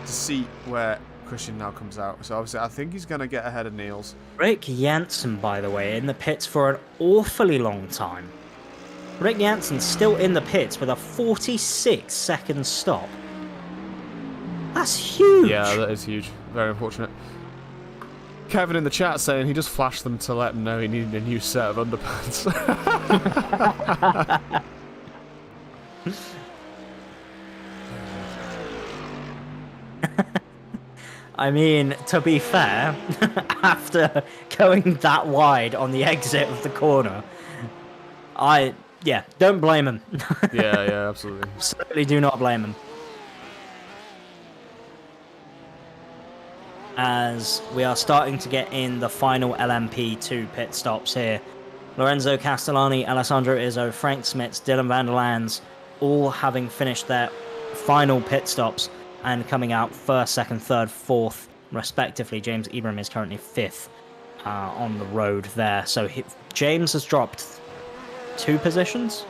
see where Christian now comes out. So obviously, I think he's going to get ahead of Niels. Rick Jansen, by the way, in the pits for an awfully long time. Rick Jansen's still in the pits with a 46-second stop. That's huge! Yeah, that is huge. Very unfortunate. Kevin in the chat saying he just flashed them to let them know he needed a new set of underpants. I mean, to be fair, after going that wide on the exit of the corner, don't blame him. yeah, absolutely. Certainly do not blame him. As we are starting to get in the final LMP2 pit stops here. Lorenzo Castellani, Alessandro Izzo, Frank Smits, Dylan van der Lands, all having finished their final pit stops and coming out first, second, third, fourth, respectively. James Ibram is currently fifth on the road there. So James has dropped 2 positions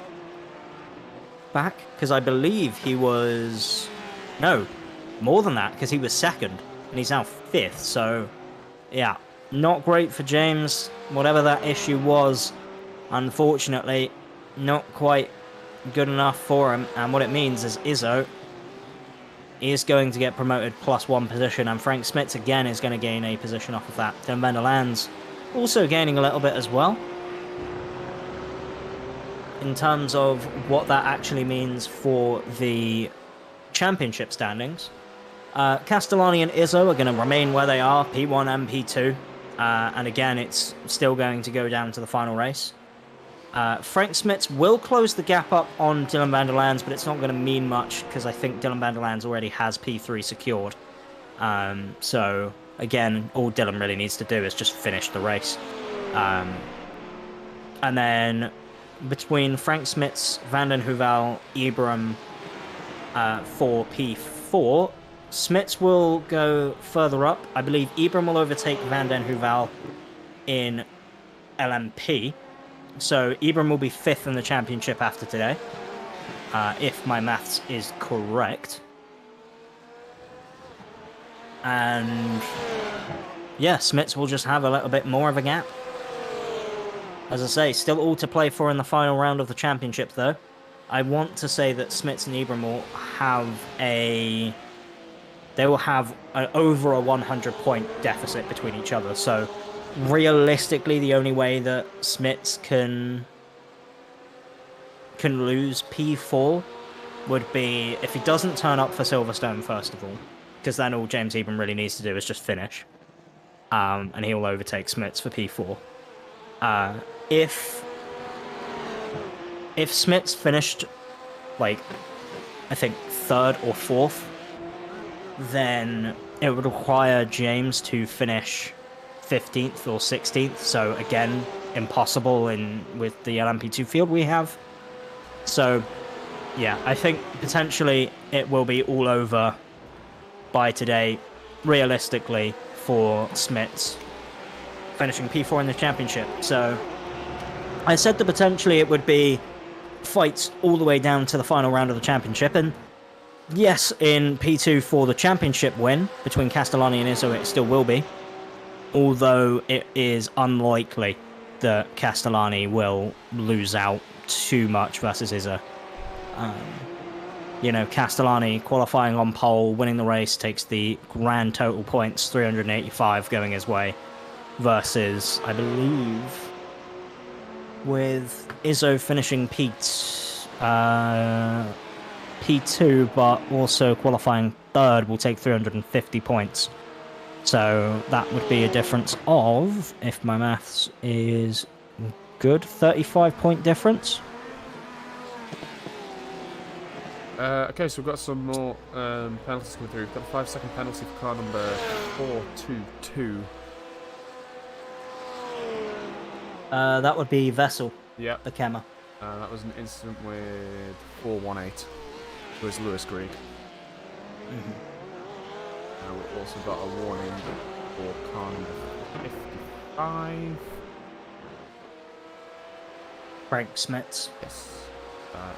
back, because I believe he was... No, more than that, because he was second, and he's now fifth. So, yeah, not great for James. Whatever that issue was, unfortunately, not quite good enough for him. And what it means is Izzo is going to get promoted +1 position, and Frank Smits again is going to gain a position off of that. Dylan van der Lands also gaining a little bit as well. In terms of what that actually means for the championship standings, Castellani and Izzo are going to remain where they are, P1 and P2, and again it's still going to go down to the final race. Frank Smits will close the gap up on Dylan van der Lands, but it's not going to mean much because I think Dylan van der Lands already has P3 secured. So, again, all Dylan really needs to do is just finish the race. And then between Frank Smits, Van den Heuvel, Ibram for P4, Smits will go further up. I believe Ibram will overtake Van den Heuvel in LMP. So Ibram will be 5th in the championship after today, if my maths is correct. And yeah, Smits will just have a little bit more of a gap. As I say, still all to play for in the final round of the championship, though. I want to say that Smits and Ibram will have an over a 100-point deficit between each other. So realistically, the only way that Smits can lose P4 would be if he doesn't turn up for Silverstone, first of all, because then all James Ibram really needs to do is just finish, and he'll overtake Smits for P4. If Smits finished, like, I think 3rd or 4th, then it would require James to finish 15th or 16th, so again, impossible with the LMP2 field we have. So, yeah, I think potentially it will be all over by today, realistically, for Smits finishing P4 in the championship. So, I said that potentially it would be fights all the way down to the final round of the championship, and yes, in P2 for the championship win between Castellani and Izzo, it still will be. Although it is unlikely that Castellani will lose out too much versus Izzo. Castellani qualifying on pole, winning the race, takes the grand total points, 385 going his way, versus, I believe, with Izzo finishing P2, but also qualifying 3rd, will take 350 points. So that would be a difference of, if my maths is good, 35-point difference. Okay, so we've got some more penalties coming through. We've got a 5-second penalty for car number 422. That would be Vessel, Yep. the Kemmer. That was an incident with 418. It was Lewis Green. We've also got a warning for car number 55. Frank Smits. Yes.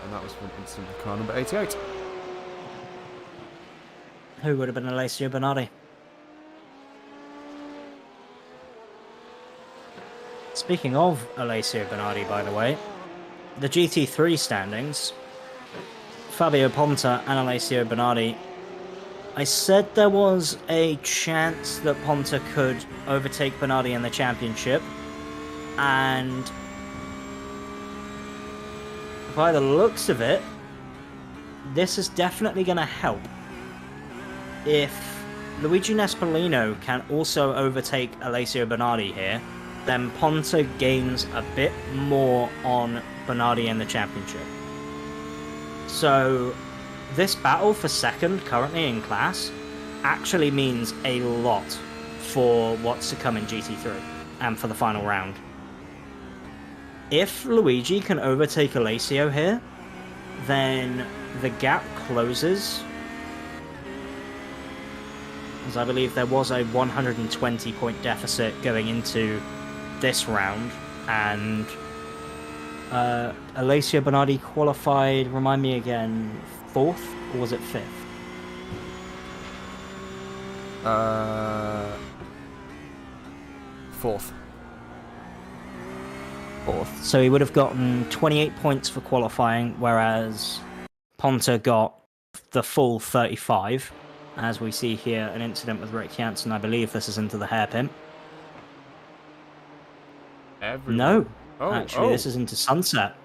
And that was for an incident with car number 88. Who would have been Alessio Bernardi? Speaking of Alessio Bernardi, by the way, the GT3 standings, Fabio Ponta and Alessio Bernardi. I said there was a chance that Ponta could overtake Bernardi in the championship, and by the looks of it, this is definitely going to help. If Luigi Nespolino can also overtake Alessio Bernardi here, then Ponta gains a bit more on Bernardi in the championship. So this battle for second currently in class actually means a lot for what's to come in GT3 and for the final round. If Luigi can overtake Alessio here, then the gap closes, as I believe there was a 120-point deficit going into this round, and Alessio Bernardi qualified, remind me again, 4th, or was it 5th? Fourth. So he would have gotten 28 points for qualifying, whereas Ponta got the full 35. As we see here, an incident with Rick Jansen. I believe this is into the hairpin. No, actually, this is into Sunset.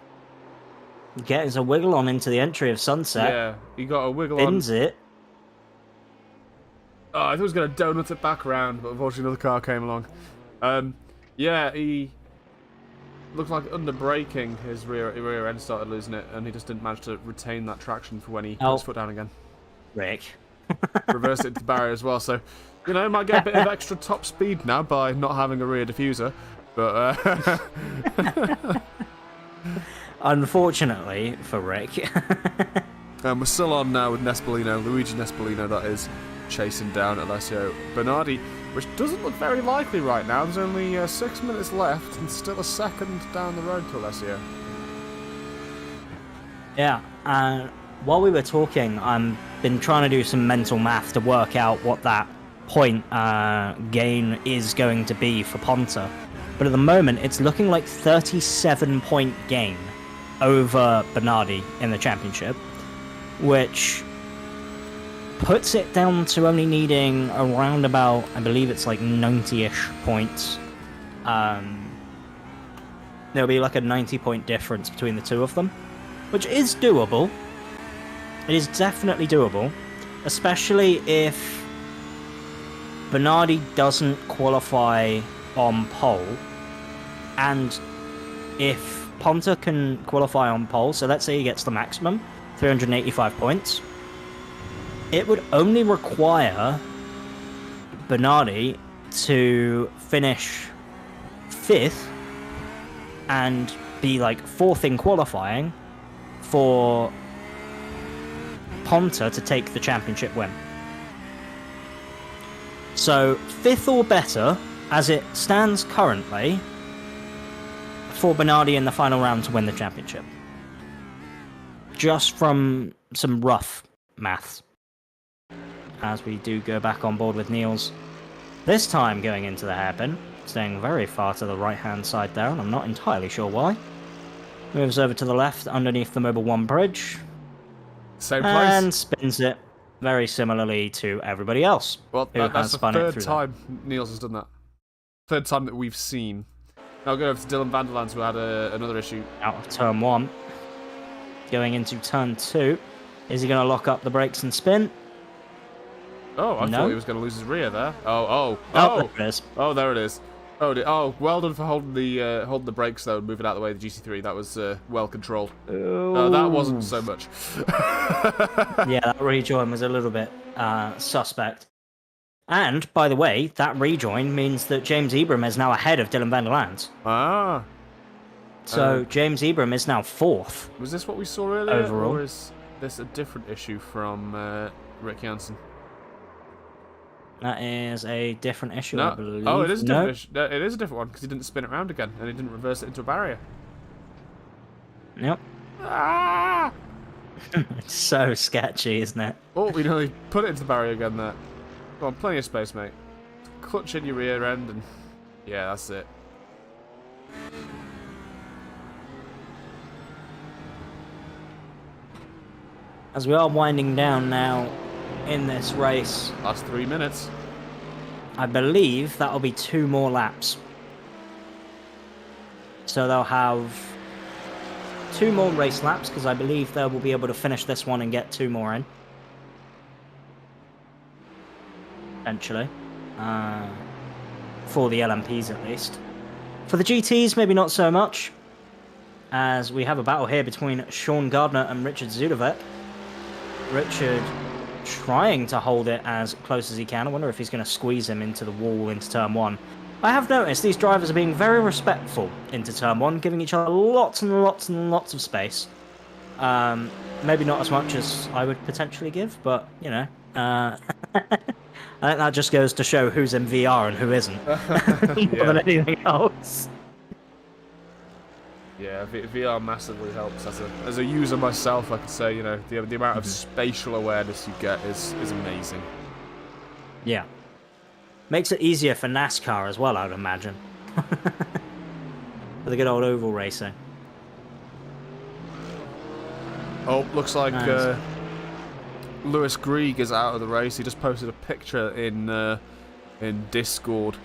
Gets a wiggle on into the entry of Sunset. Yeah, he got a wiggle Bins on. it. Oh, I thought he was going to donut it back around, but unfortunately another car came along. Yeah, he looked like under braking, his rear end started losing it, and he just didn't manage to retain that traction for when he put his foot down again. Rick. Reversed it into the barrier as well, so, you know, might get a bit of extra top speed now by not having a rear diffuser, but... Unfortunately for Rick. We're still on now with Nespolino, Luigi Nespolino, that is, chasing down Alessio Bernardi, which doesn't look very likely right now. There's only 6 minutes left and still a second down the road to Alessio. Yeah, while we were talking, I've been trying to do some mental math to work out what that point gain is going to be for Ponta. But at the moment, it's looking like 37-point gain over Bernardi in the championship, which puts it down to only needing around about, I believe it's like 90-ish points. There'll be like a 90-point difference between the two of them, which is doable. It is definitely doable, especially if Bernardi doesn't qualify on pole, and if Ponta can qualify on pole, so let's say he gets the maximum, 385 points, it would only require Bernardi to finish 5th and be like 4th in qualifying for Ponta to take the championship win. So 5th or better, as it stands currently, for Bernardi in the final round to win the championship. Just from some rough maths. As we do go back on board with Niels. This time going into the hairpin, staying very far to the right-hand side there, and I'm not entirely sure why. Moves over to the left underneath the Mobile 1 bridge. Same place. And spins it very similarly to everybody else. Well, that's the third time Niels has done that. Third time that we've seen. I'll go over to Dylan Vanderlands, who had another issue. Out of turn 1. Going into turn 2. Is he going to lock up the brakes and spin? Oh, I No? thought he was going to lose his rear there. Oh, there it is. Oh, there it is. Oh, well done for holding the brakes though and moving out of the way of the GT3. That was well controlled. That wasn't so much. Yeah, that rejoin was a little bit suspect. And, by the way, that rejoin means that James Ebram is now ahead of Dylan van der Land. Ah. So James Ebram is now 4th. Was this what we saw earlier? Overall. Or is this a different issue from Rick Jansen? That is a different issue, No. I believe. Oh, it is a different issue. No, it is a different one because he didn't spin it around again and he didn't reverse it into a barrier. Yep. Ah! It's so sketchy, isn't it? Oh, we nearly put it into the barrier again there. Go on, plenty of space, mate. Clutch in your rear end and... Yeah, that's it. As we are winding down now in this race, Last 3 minutes. I believe that'll be 2 more laps. So they'll have 2 more race laps, because I believe they will be able to finish this one and get 2 more in. Eventually. For the LMPs at least. For the GTs, maybe not so much, as we have a battle here between Sean Gardner and Richard Zudovic. Richard trying to hold it as close as he can. I wonder if he's going to squeeze him into the wall into turn 1. I have noticed these drivers are being very respectful into turn 1, giving each other lots and lots and lots of space. Maybe not as much as I would potentially give, but, you know. I think that just goes to show who's in VR and who isn't. More than anything else. Yeah, VR massively helps. As a user myself, I could say, you know, the amount of spatial awareness you get is amazing. Yeah. Makes it easier for NASCAR as well, I would imagine. For the good old oval racing. Oh, looks like Nice. Lewis Grieg is out of the race. He just posted a picture in Discord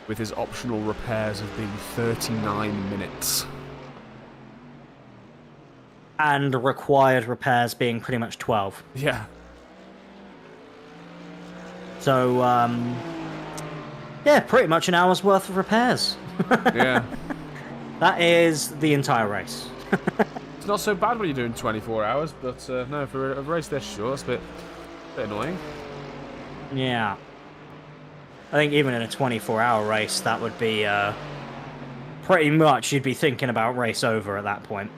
with his optional repairs of being 39 minutes. And required repairs being pretty much 12. Yeah. So, yeah, pretty much an hour's worth of repairs. Yeah. That is the entire race. It's not so bad when you're doing 24 hours, but no, for a race this short, it's a bit annoying. Yeah. I think even in a 24-hour race, that would be pretty much you'd be thinking about race over at that point.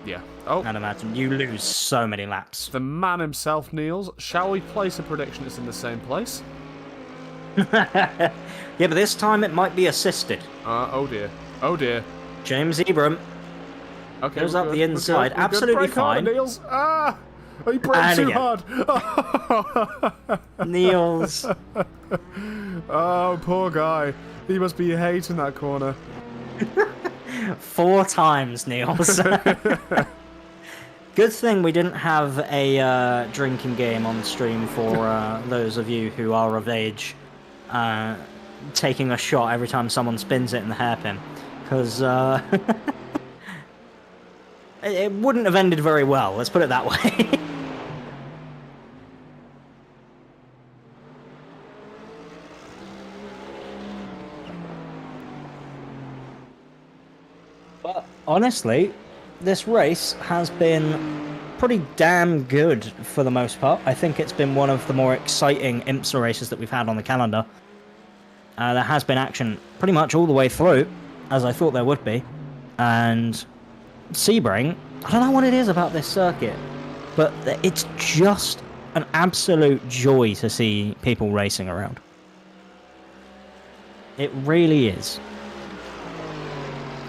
Yeah. Oh, I'd imagine you lose so many laps. the man himself, Niels. Shall we place a prediction it's in the same place? Yeah, but this time it might be assisted. Oh dear. Oh dear. James Ebram Okay. goes we're up good, the we're good, inside. we're good. Absolutely Brake harder, fine. Niels. Ah! Oh, you braked And too again. hard. Niels. Oh, poor guy. He must be hating that corner. 4 times, Niels. Good thing we didn't have a drinking game on stream for those of you who are of age, taking a shot every time someone spins it in the hairpin, because it wouldn't have ended very well, let's put it that way. But honestly, this race has been pretty damn good for the most part. I think it's been one of the more exciting IMSA races that we've had on the calendar. There has been action pretty much all the way through, as I thought there would be. And Sebring, I don't know what it is about this circuit, but it's just an absolute joy to see people racing around. It really is.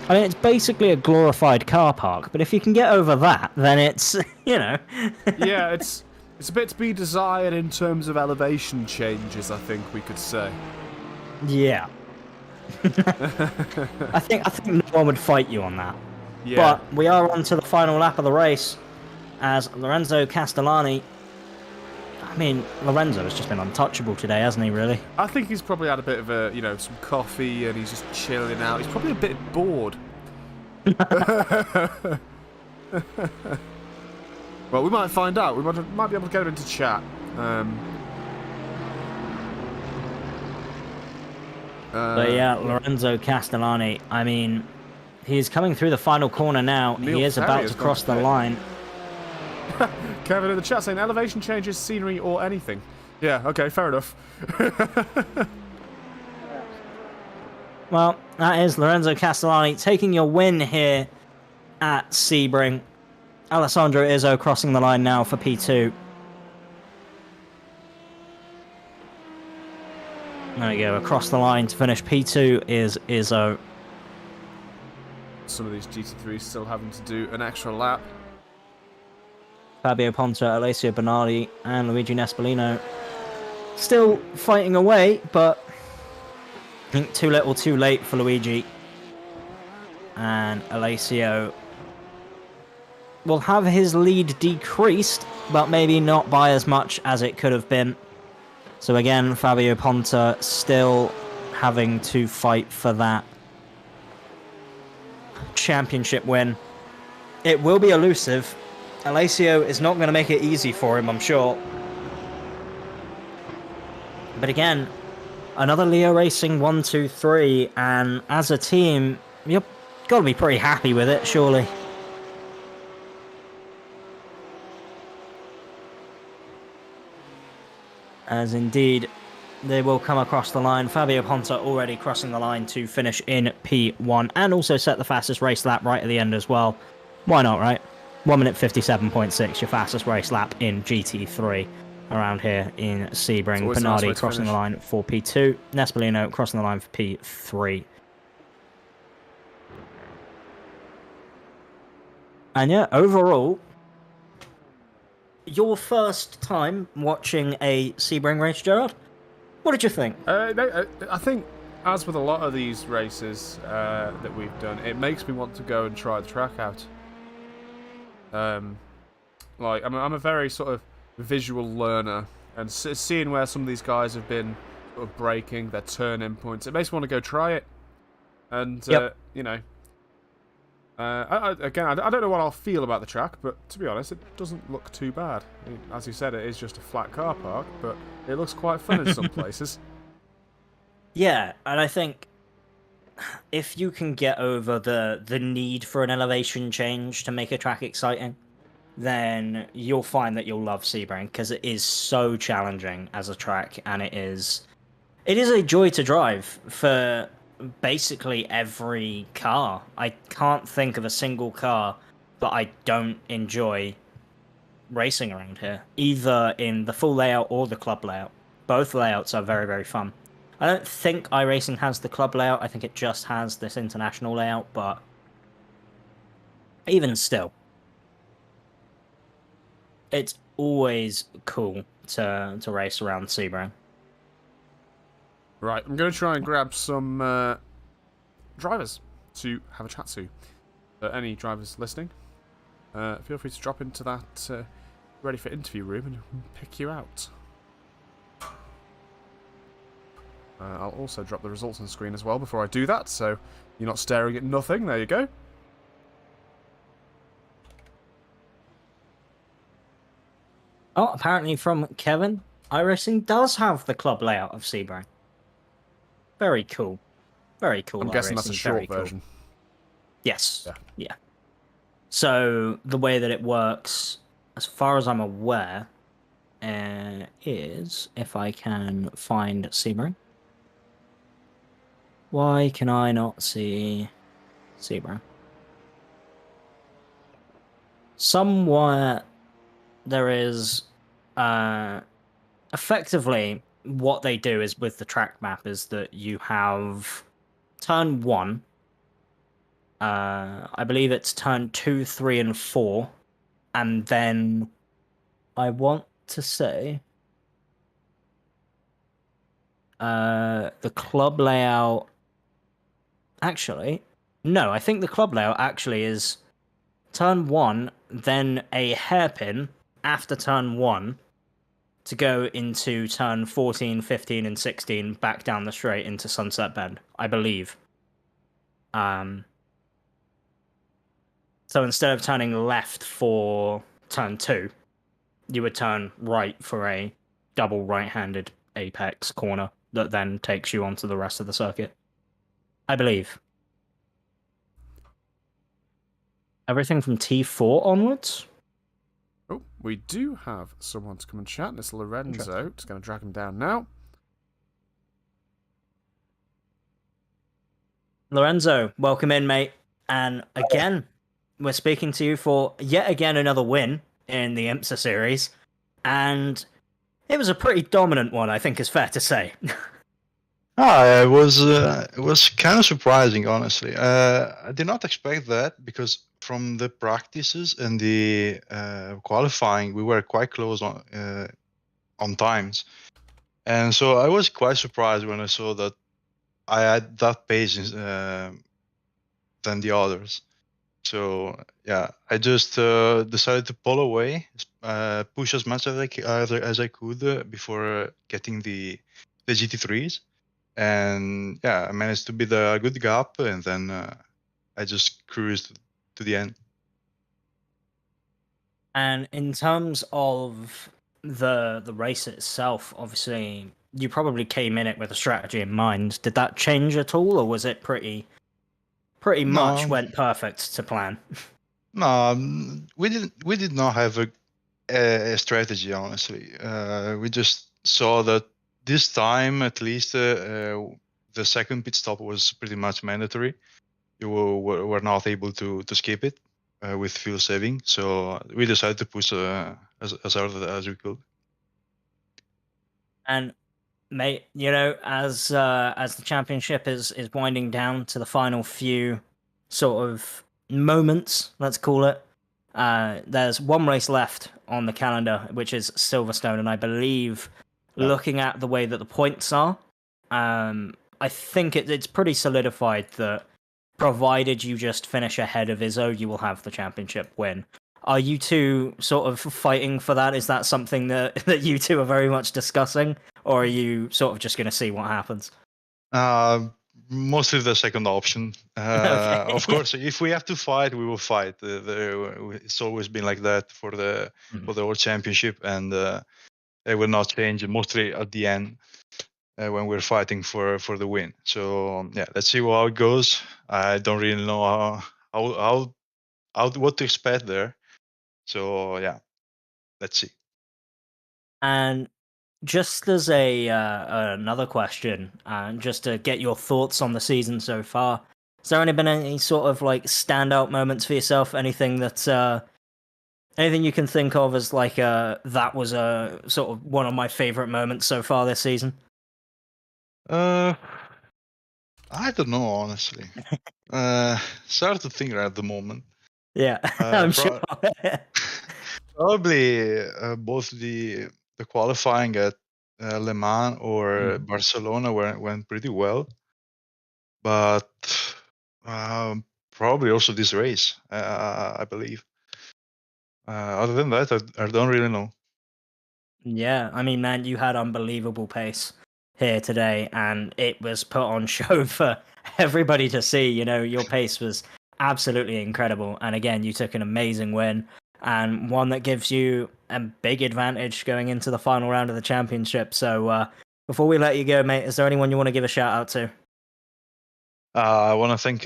I mean, it's basically a glorified car park, but if you can get over that, then it's, you know... Yeah, it's a bit to be desired in terms of elevation changes, I think we could say. Yeah. I think no one would fight you on that. Yeah. But we are on to the final lap of the race, as Lorenzo Castellani... I mean, Lorenzo has just been untouchable today, hasn't he, really? I think he's probably had a bit of some coffee and he's just chilling out. He's probably a bit bored. Well, we might find out. We might be able to get him into chat. But yeah, Lorenzo Castellani, I mean, he's coming through the final corner now. Neil He is Ferry about has to gone cross to the pit. line. Kevin in the chat saying elevation changes, scenery, or anything. Yeah, okay, fair enough. Well, that is Lorenzo Castellani taking your win here at Sebring. Alessandro Izzo crossing the line now for P2. There we go, across the line to finish. P2 is Izzo. Some of these GT3s still having to do an extra lap. Fabio Ponta, Alessio Bernardi, and Luigi Nespolino still fighting away, but I think too little too late for Luigi. And Alessio will have his lead decreased, but maybe not by as much as it could have been. So again, Fabio Ponta still having to fight for that championship win. It will be elusive. Alessio is not going to make it easy for him, I'm sure. But again, another Leo Racing 1, 2, 3, and as a team, you've got to be pretty happy with it, surely. As indeed, they will come across the line. Fabio Ponta already crossing the line to finish in P1 and also set the fastest race lap right at the end as well. Why not, right? 1 minute 57.6, your fastest race lap in GT3 around here in Sebring. Bernardi crossing the line for P2. Nespolino crossing the line for P3. And yeah, overall, your first time watching a Sebring race, Gerard? What did you think? I think, as with a lot of these races that we've done, it makes me want to go and try the track out. Like, I'm a very sort of visual learner, and seeing where some of these guys have been sort of breaking their turn-in points, it makes me want to go try it. And, you know, again, I don't know what I'll feel about the track, but to be honest, it doesn't look too bad. I mean, as you said, it is just a flat car park, but it looks quite fun in some places. Yeah, and I think if you can get over the need for an elevation change to make a track exciting, then you'll find that you'll love Sebring, because it is so challenging as a track, and it is a joy to drive for basically every car. I can't think of a single car that I don't enjoy racing around here, either in the full layout or the club layout. Both layouts are very, very fun. I don't think iRacing has the club layout, I think it just has this international layout, but even still, it's always cool to race around Sebring. Right, I'm going to try and grab some drivers to have a chat to. Any drivers listening, feel free to drop into that ready for interview room and we'll pick you out. I'll also drop the results on screen as well before I do that, so you're not staring at nothing. There you go. Oh, apparently from Kevin, iRacing does have the club layout of Sebring. Very cool. Very cool. I'm guessing that's a short version. Yes. Yeah. So the way that it works, as far as I'm aware, is if I can find Sebring. Why can I not see Sebring? Somewhere there is effectively what they do is with the track map is that you have turn 1, I believe it's turn 2, 3, and 4, and then I want to say the club layout. Actually, no, I think the club layout actually is turn 1, then a hairpin after turn 1 to go into turn 14, 15, and 16 back down the straight into Sunset Bend, I believe. So instead of turning left for turn 2, you would turn right for a double right-handed apex corner that then takes you onto the rest of the circuit. I believe. Everything from T4 onwards? Oh, we do have someone to come and chat. This Lorenzo. Just going to drag him down now. Lorenzo, welcome in, mate. And again, we're speaking to you for yet again another win in the IMSA series. And it was a pretty dominant one, I think is fair to say. It was kind of surprising, honestly. I did not expect that because from the practices and the qualifying, we were quite close on times, and so I was quite surprised when I saw that I had that pace than the others. So yeah, I just decided to pull away, push as much as I could before getting the GT3s. And yeah, I managed to beat a good gap, and then I just cruised to the end. And in terms of the race itself, obviously you probably came in it with a strategy in mind. Did that change at all, or was it pretty much No. went perfect to plan? No, we did not have a strategy, honestly. We just saw that this time, at least, the second pit stop was pretty much mandatory. You were not able to skip it with fuel saving, so we decided to push as hard as we could. And mate, you know, as the championship is winding down to the final few sort of moments, let's call it. There's one race left on the calendar, which is Silverstone, and I believe, looking at the way that the points are, I think it's pretty solidified that provided you just finish ahead of Izzo, you will have the championship win. Are you two sort of fighting for that? Is that something that you two are very much discussing, or are you sort of just going to see what happens? Mostly the second option. Okay. Of course, if we have to fight, we will fight. It's always been like that for the World Championship, and it will not change. Mostly at the end, when we're fighting for the win. So yeah, let's see how it goes. I don't really know how what to expect there. So yeah, let's see. And just as a another question, just to get your thoughts on the season so far, has there been any sort of like standout moments for yourself? Anything that anything you can think of as like that was a sort of one of my favorite moments so far this season? I don't know, honestly. Start to think right at the moment. Yeah, I'm sure. Probably both the qualifying at Le Mans or Barcelona went pretty well, but probably also this race, I believe. Other than that, I don't really know. Yeah, I mean, man, you had unbelievable pace here today, and it was put on show for everybody to see. You know, your pace was absolutely incredible, and again, you took an amazing win, and one that gives you a big advantage going into the final round of the championship. So, before we let you go, mate, is there anyone you want to give a shout out to? I want to thank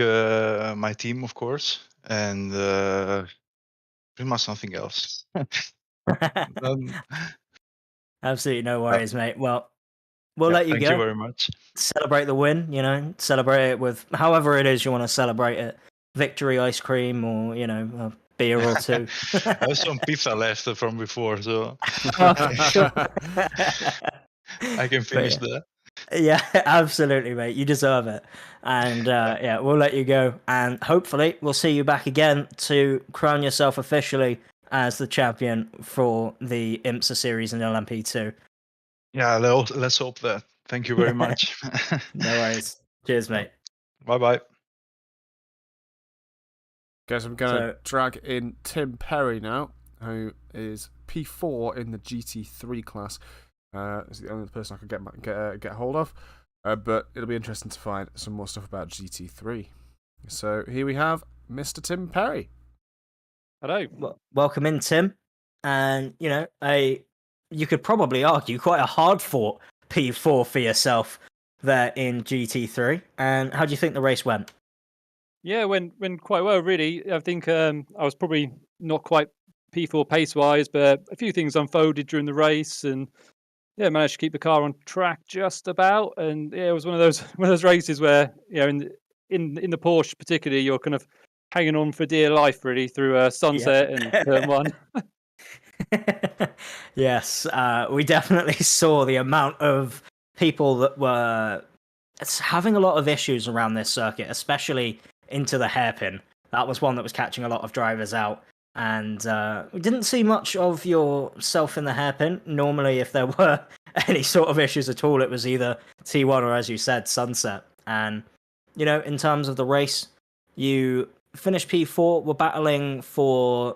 my team, of course, and pretty much nothing else. Absolutely no worries, mate. Well, we'll let you thank go. you very much. Celebrate the win, you know, celebrate it with however it is you want to celebrate it. Victory ice cream or, you know, a beer or two. I have some pizza left from before, so Sure. I can finish that. Yeah, absolutely, mate. You deserve it. And yeah, we'll let you go. And hopefully we'll see you back again to crown yourself officially as the champion for the IMSA series in LMP2. Yeah, let's hope that. Thank you very much. No worries. Cheers, mate. Bye-bye. Guess I'm going to drag in Tim Perry now, who is P4 in the GT3 class. Is the only person I could get hold of. But it'll be interesting to find some more stuff about GT3. So here we have Mr. Tim Perry. Hello. Welcome in, Tim. And, you know, you could probably argue quite a hard fought P4 for yourself there in GT3. And how do you think the race went? Yeah, went quite well, really. I think I was probably not quite P4 pace wise, but a few things unfolded during the race, and yeah, managed to keep the car on track just about. And yeah, it was one of those races where in the Porsche particularly, you're kind of hanging on for dear life really through sunset and turn one. Yes, we definitely saw the amount of people that were having a lot of issues around this circuit, especially into the hairpin. That was one that was catching a lot of drivers out. And we didn't see much of yourself in the hairpin. Normally, if there were any sort of issues at all, it was either T1 or, as you said, sunset. And, in terms of the race, you finished P4, were battling for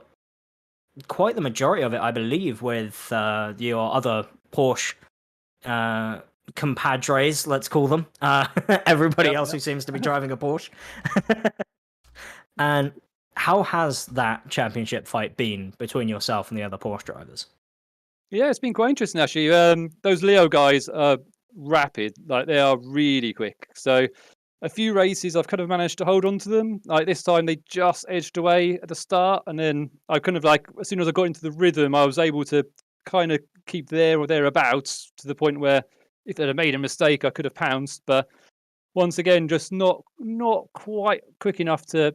quite the majority of it, I believe, with your other Porsche compadres, let's call them. Everybody else who seems to be driving a Porsche. And how has that championship fight been between yourself and the other Porsche drivers? Yeah, it's been quite interesting actually. Those Leo guys are rapid, like they are really quick. So a few races I've kind of managed to hold on to them. Like this time they just edged away at the start, and then I kind of like as soon as I got into the rhythm, I was able to kind of keep there or thereabouts to the point where if they'd have made a mistake, I could have pounced. But once again, just not quite quick enough to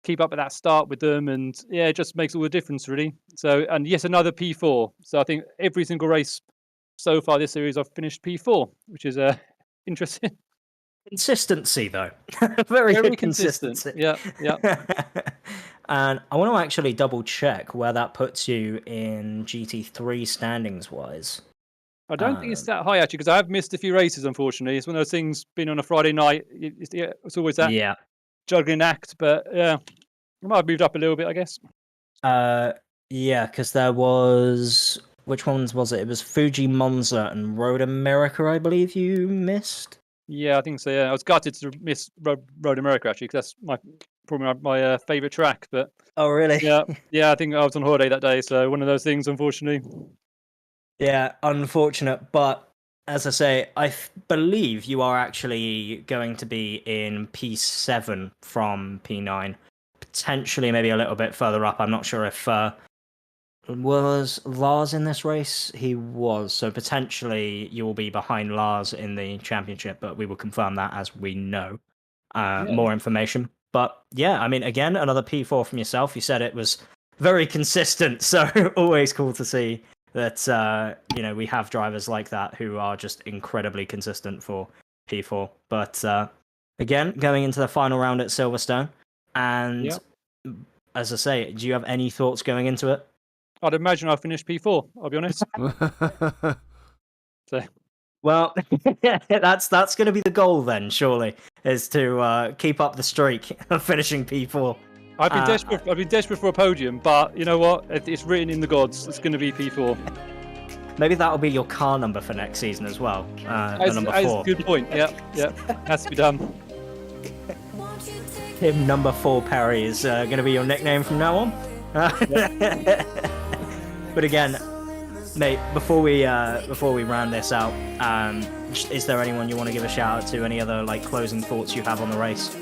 keep up at that start with them, and yeah, it just makes all the difference really. So, and yet another P4. So I think every single race so far this series I've finished P4, which is interesting. Consistency, though. Very good consistent. consistency. Yeah. And I want to actually double check where that puts you in GT3 standings wise. I don't think it's that high actually, because I have missed a few races. Unfortunately, it's one of those things. Being on a Friday night, it's always that juggling act. But yeah, I might have moved up a little bit, I guess. Yeah, because there was which ones was it? It was Fuji, Monza, and Road America. I believe you missed. Yeah, I think so. Yeah, I was gutted to miss Road America actually, because that's probably my favourite track. But oh, really? Yeah. I think I was on holiday that day, so one of those things, unfortunately. Yeah, unfortunate. But as I say, I believe you are actually going to be in P7 from P9, potentially maybe a little bit further up. I'm not sure if was Lars in this race. He was, so potentially you will be behind Lars in the championship, but we will confirm that as we know more information. But yeah, I mean, again, another P4 from yourself. You said it was very consistent, so always cool to see that we have drivers like that who are just incredibly consistent for P4. But again, going into the final round at Silverstone, and as I say, do you have any thoughts going into it? I'd imagine I'll finish P4, I'll be honest. So. Well, that's going to be the goal then, surely, is to keep up the streak of finishing P4. I've been desperate for a podium, but you know what? It's written in the gods. It's going to be P4. Maybe that'll be your car number for next season as well. The number 4. Good point. Yeah. Has to be done. Tim Number 4 Perry is going to be your nickname from now on. But again, mate, before we round this out, is there anyone you want to give a shout out to? Any other closing thoughts you have on the race?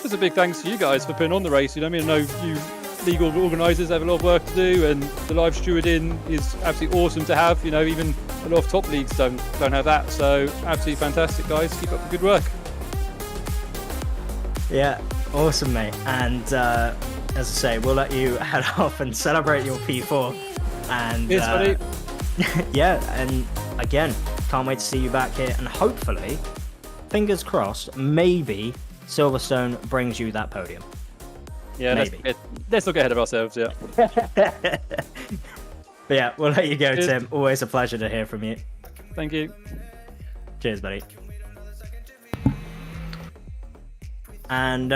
Just a big thanks to you guys for putting on the race. I know you legal organisers have a lot of work to do, and the live stewarding is absolutely awesome to have. Even a lot of top leagues don't have that. So absolutely fantastic, guys. Keep up the good work. Yeah, awesome, mate. And as I say, we'll let you head off and celebrate your P4. And cheers, buddy. Yeah, and again, can't wait to see you back here. And hopefully, fingers crossed, maybe Silverstone brings you that podium. Yeah, let's not get ahead of ourselves. Yeah. But yeah, we'll let you go, cheers. Tim. Always a pleasure to hear from you. Thank you. Cheers, buddy. And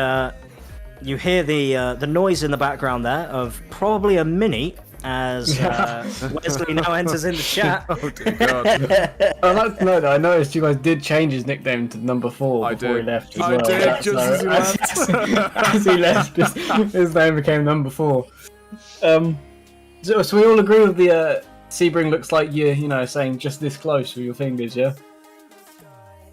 you hear the noise in the background there of probably a Mini as Wesley now enters in the chat. Oh dear God. I'd like to know that I noticed you guys did change his nickname to number 4 before he left as well. I did, just as he left. As he left, his name became number 4. So we all agree with the Sebring looks like you're saying just this close with your fingers, yeah?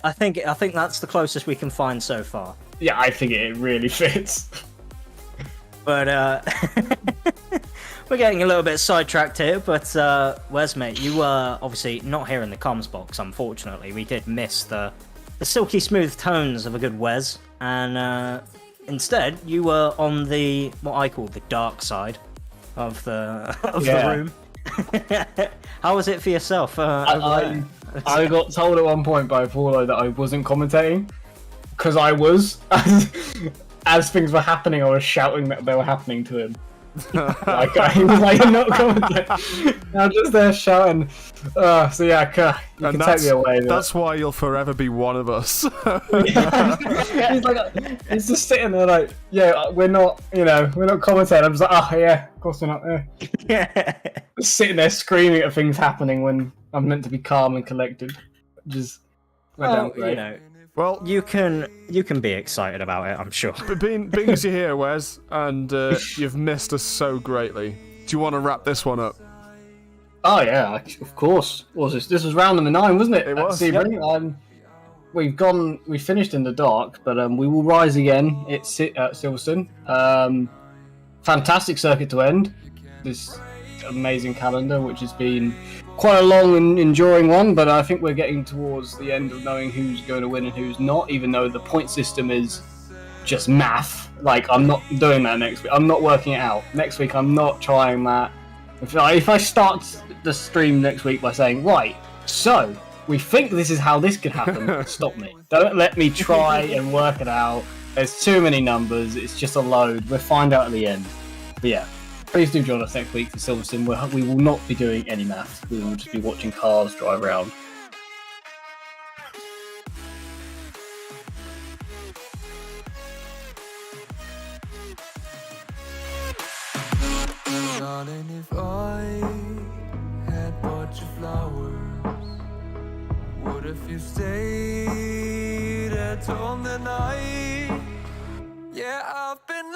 I think that's the closest we can find so far. Yeah, I think it really fits. But we're getting a little bit sidetracked here. But Wes, mate, you were obviously not here in the comms box. Unfortunately, we did miss the silky smooth tones of a good Wes, and instead you were on what I call the dark side of the room. How was it for yourself? I got told at one point by Paulo that I wasn't commentating because I was. As things were happening, I was shouting that they were happening to him. Like, I was like, I'm not commentating. I'm just there shouting. So yeah, you can take me away. That's why you'll forever be one of us. He's just sitting there like, yeah, we're not commentating. I'm just like, oh yeah, of course we're not there. Just sitting there screaming at things happening when I'm meant to be calm and collected. Just Well, you can be excited about it, I'm sure. But being as you're here, Wes, and you've missed us so greatly, do you want to wrap this one up? Oh yeah, of course. What was this was round number 9, wasn't it? It was. Sebring. We finished in the dark, but we will rise again at Silverstone. Fantastic circuit to end this amazing calendar, which has been quite a long and enduring one, but I think we're getting towards the end of knowing who's going to win and who's not, even though the point system is just math. Like, I'm not doing that next week. I'm not working it out. Next week, I'm not trying that. If I start the stream next week by saying, right, so we think this is how this could happen, stop me. Don't let me try and work it out. There's too many numbers. It's just a load. We'll find out at the end. But yeah. Please do join us next week for Silverstone. We will not be doing any maths. We will just be watching cars drive around. Darling, if I had bought you flowers, what if you stayed at home the night? Yeah, I've been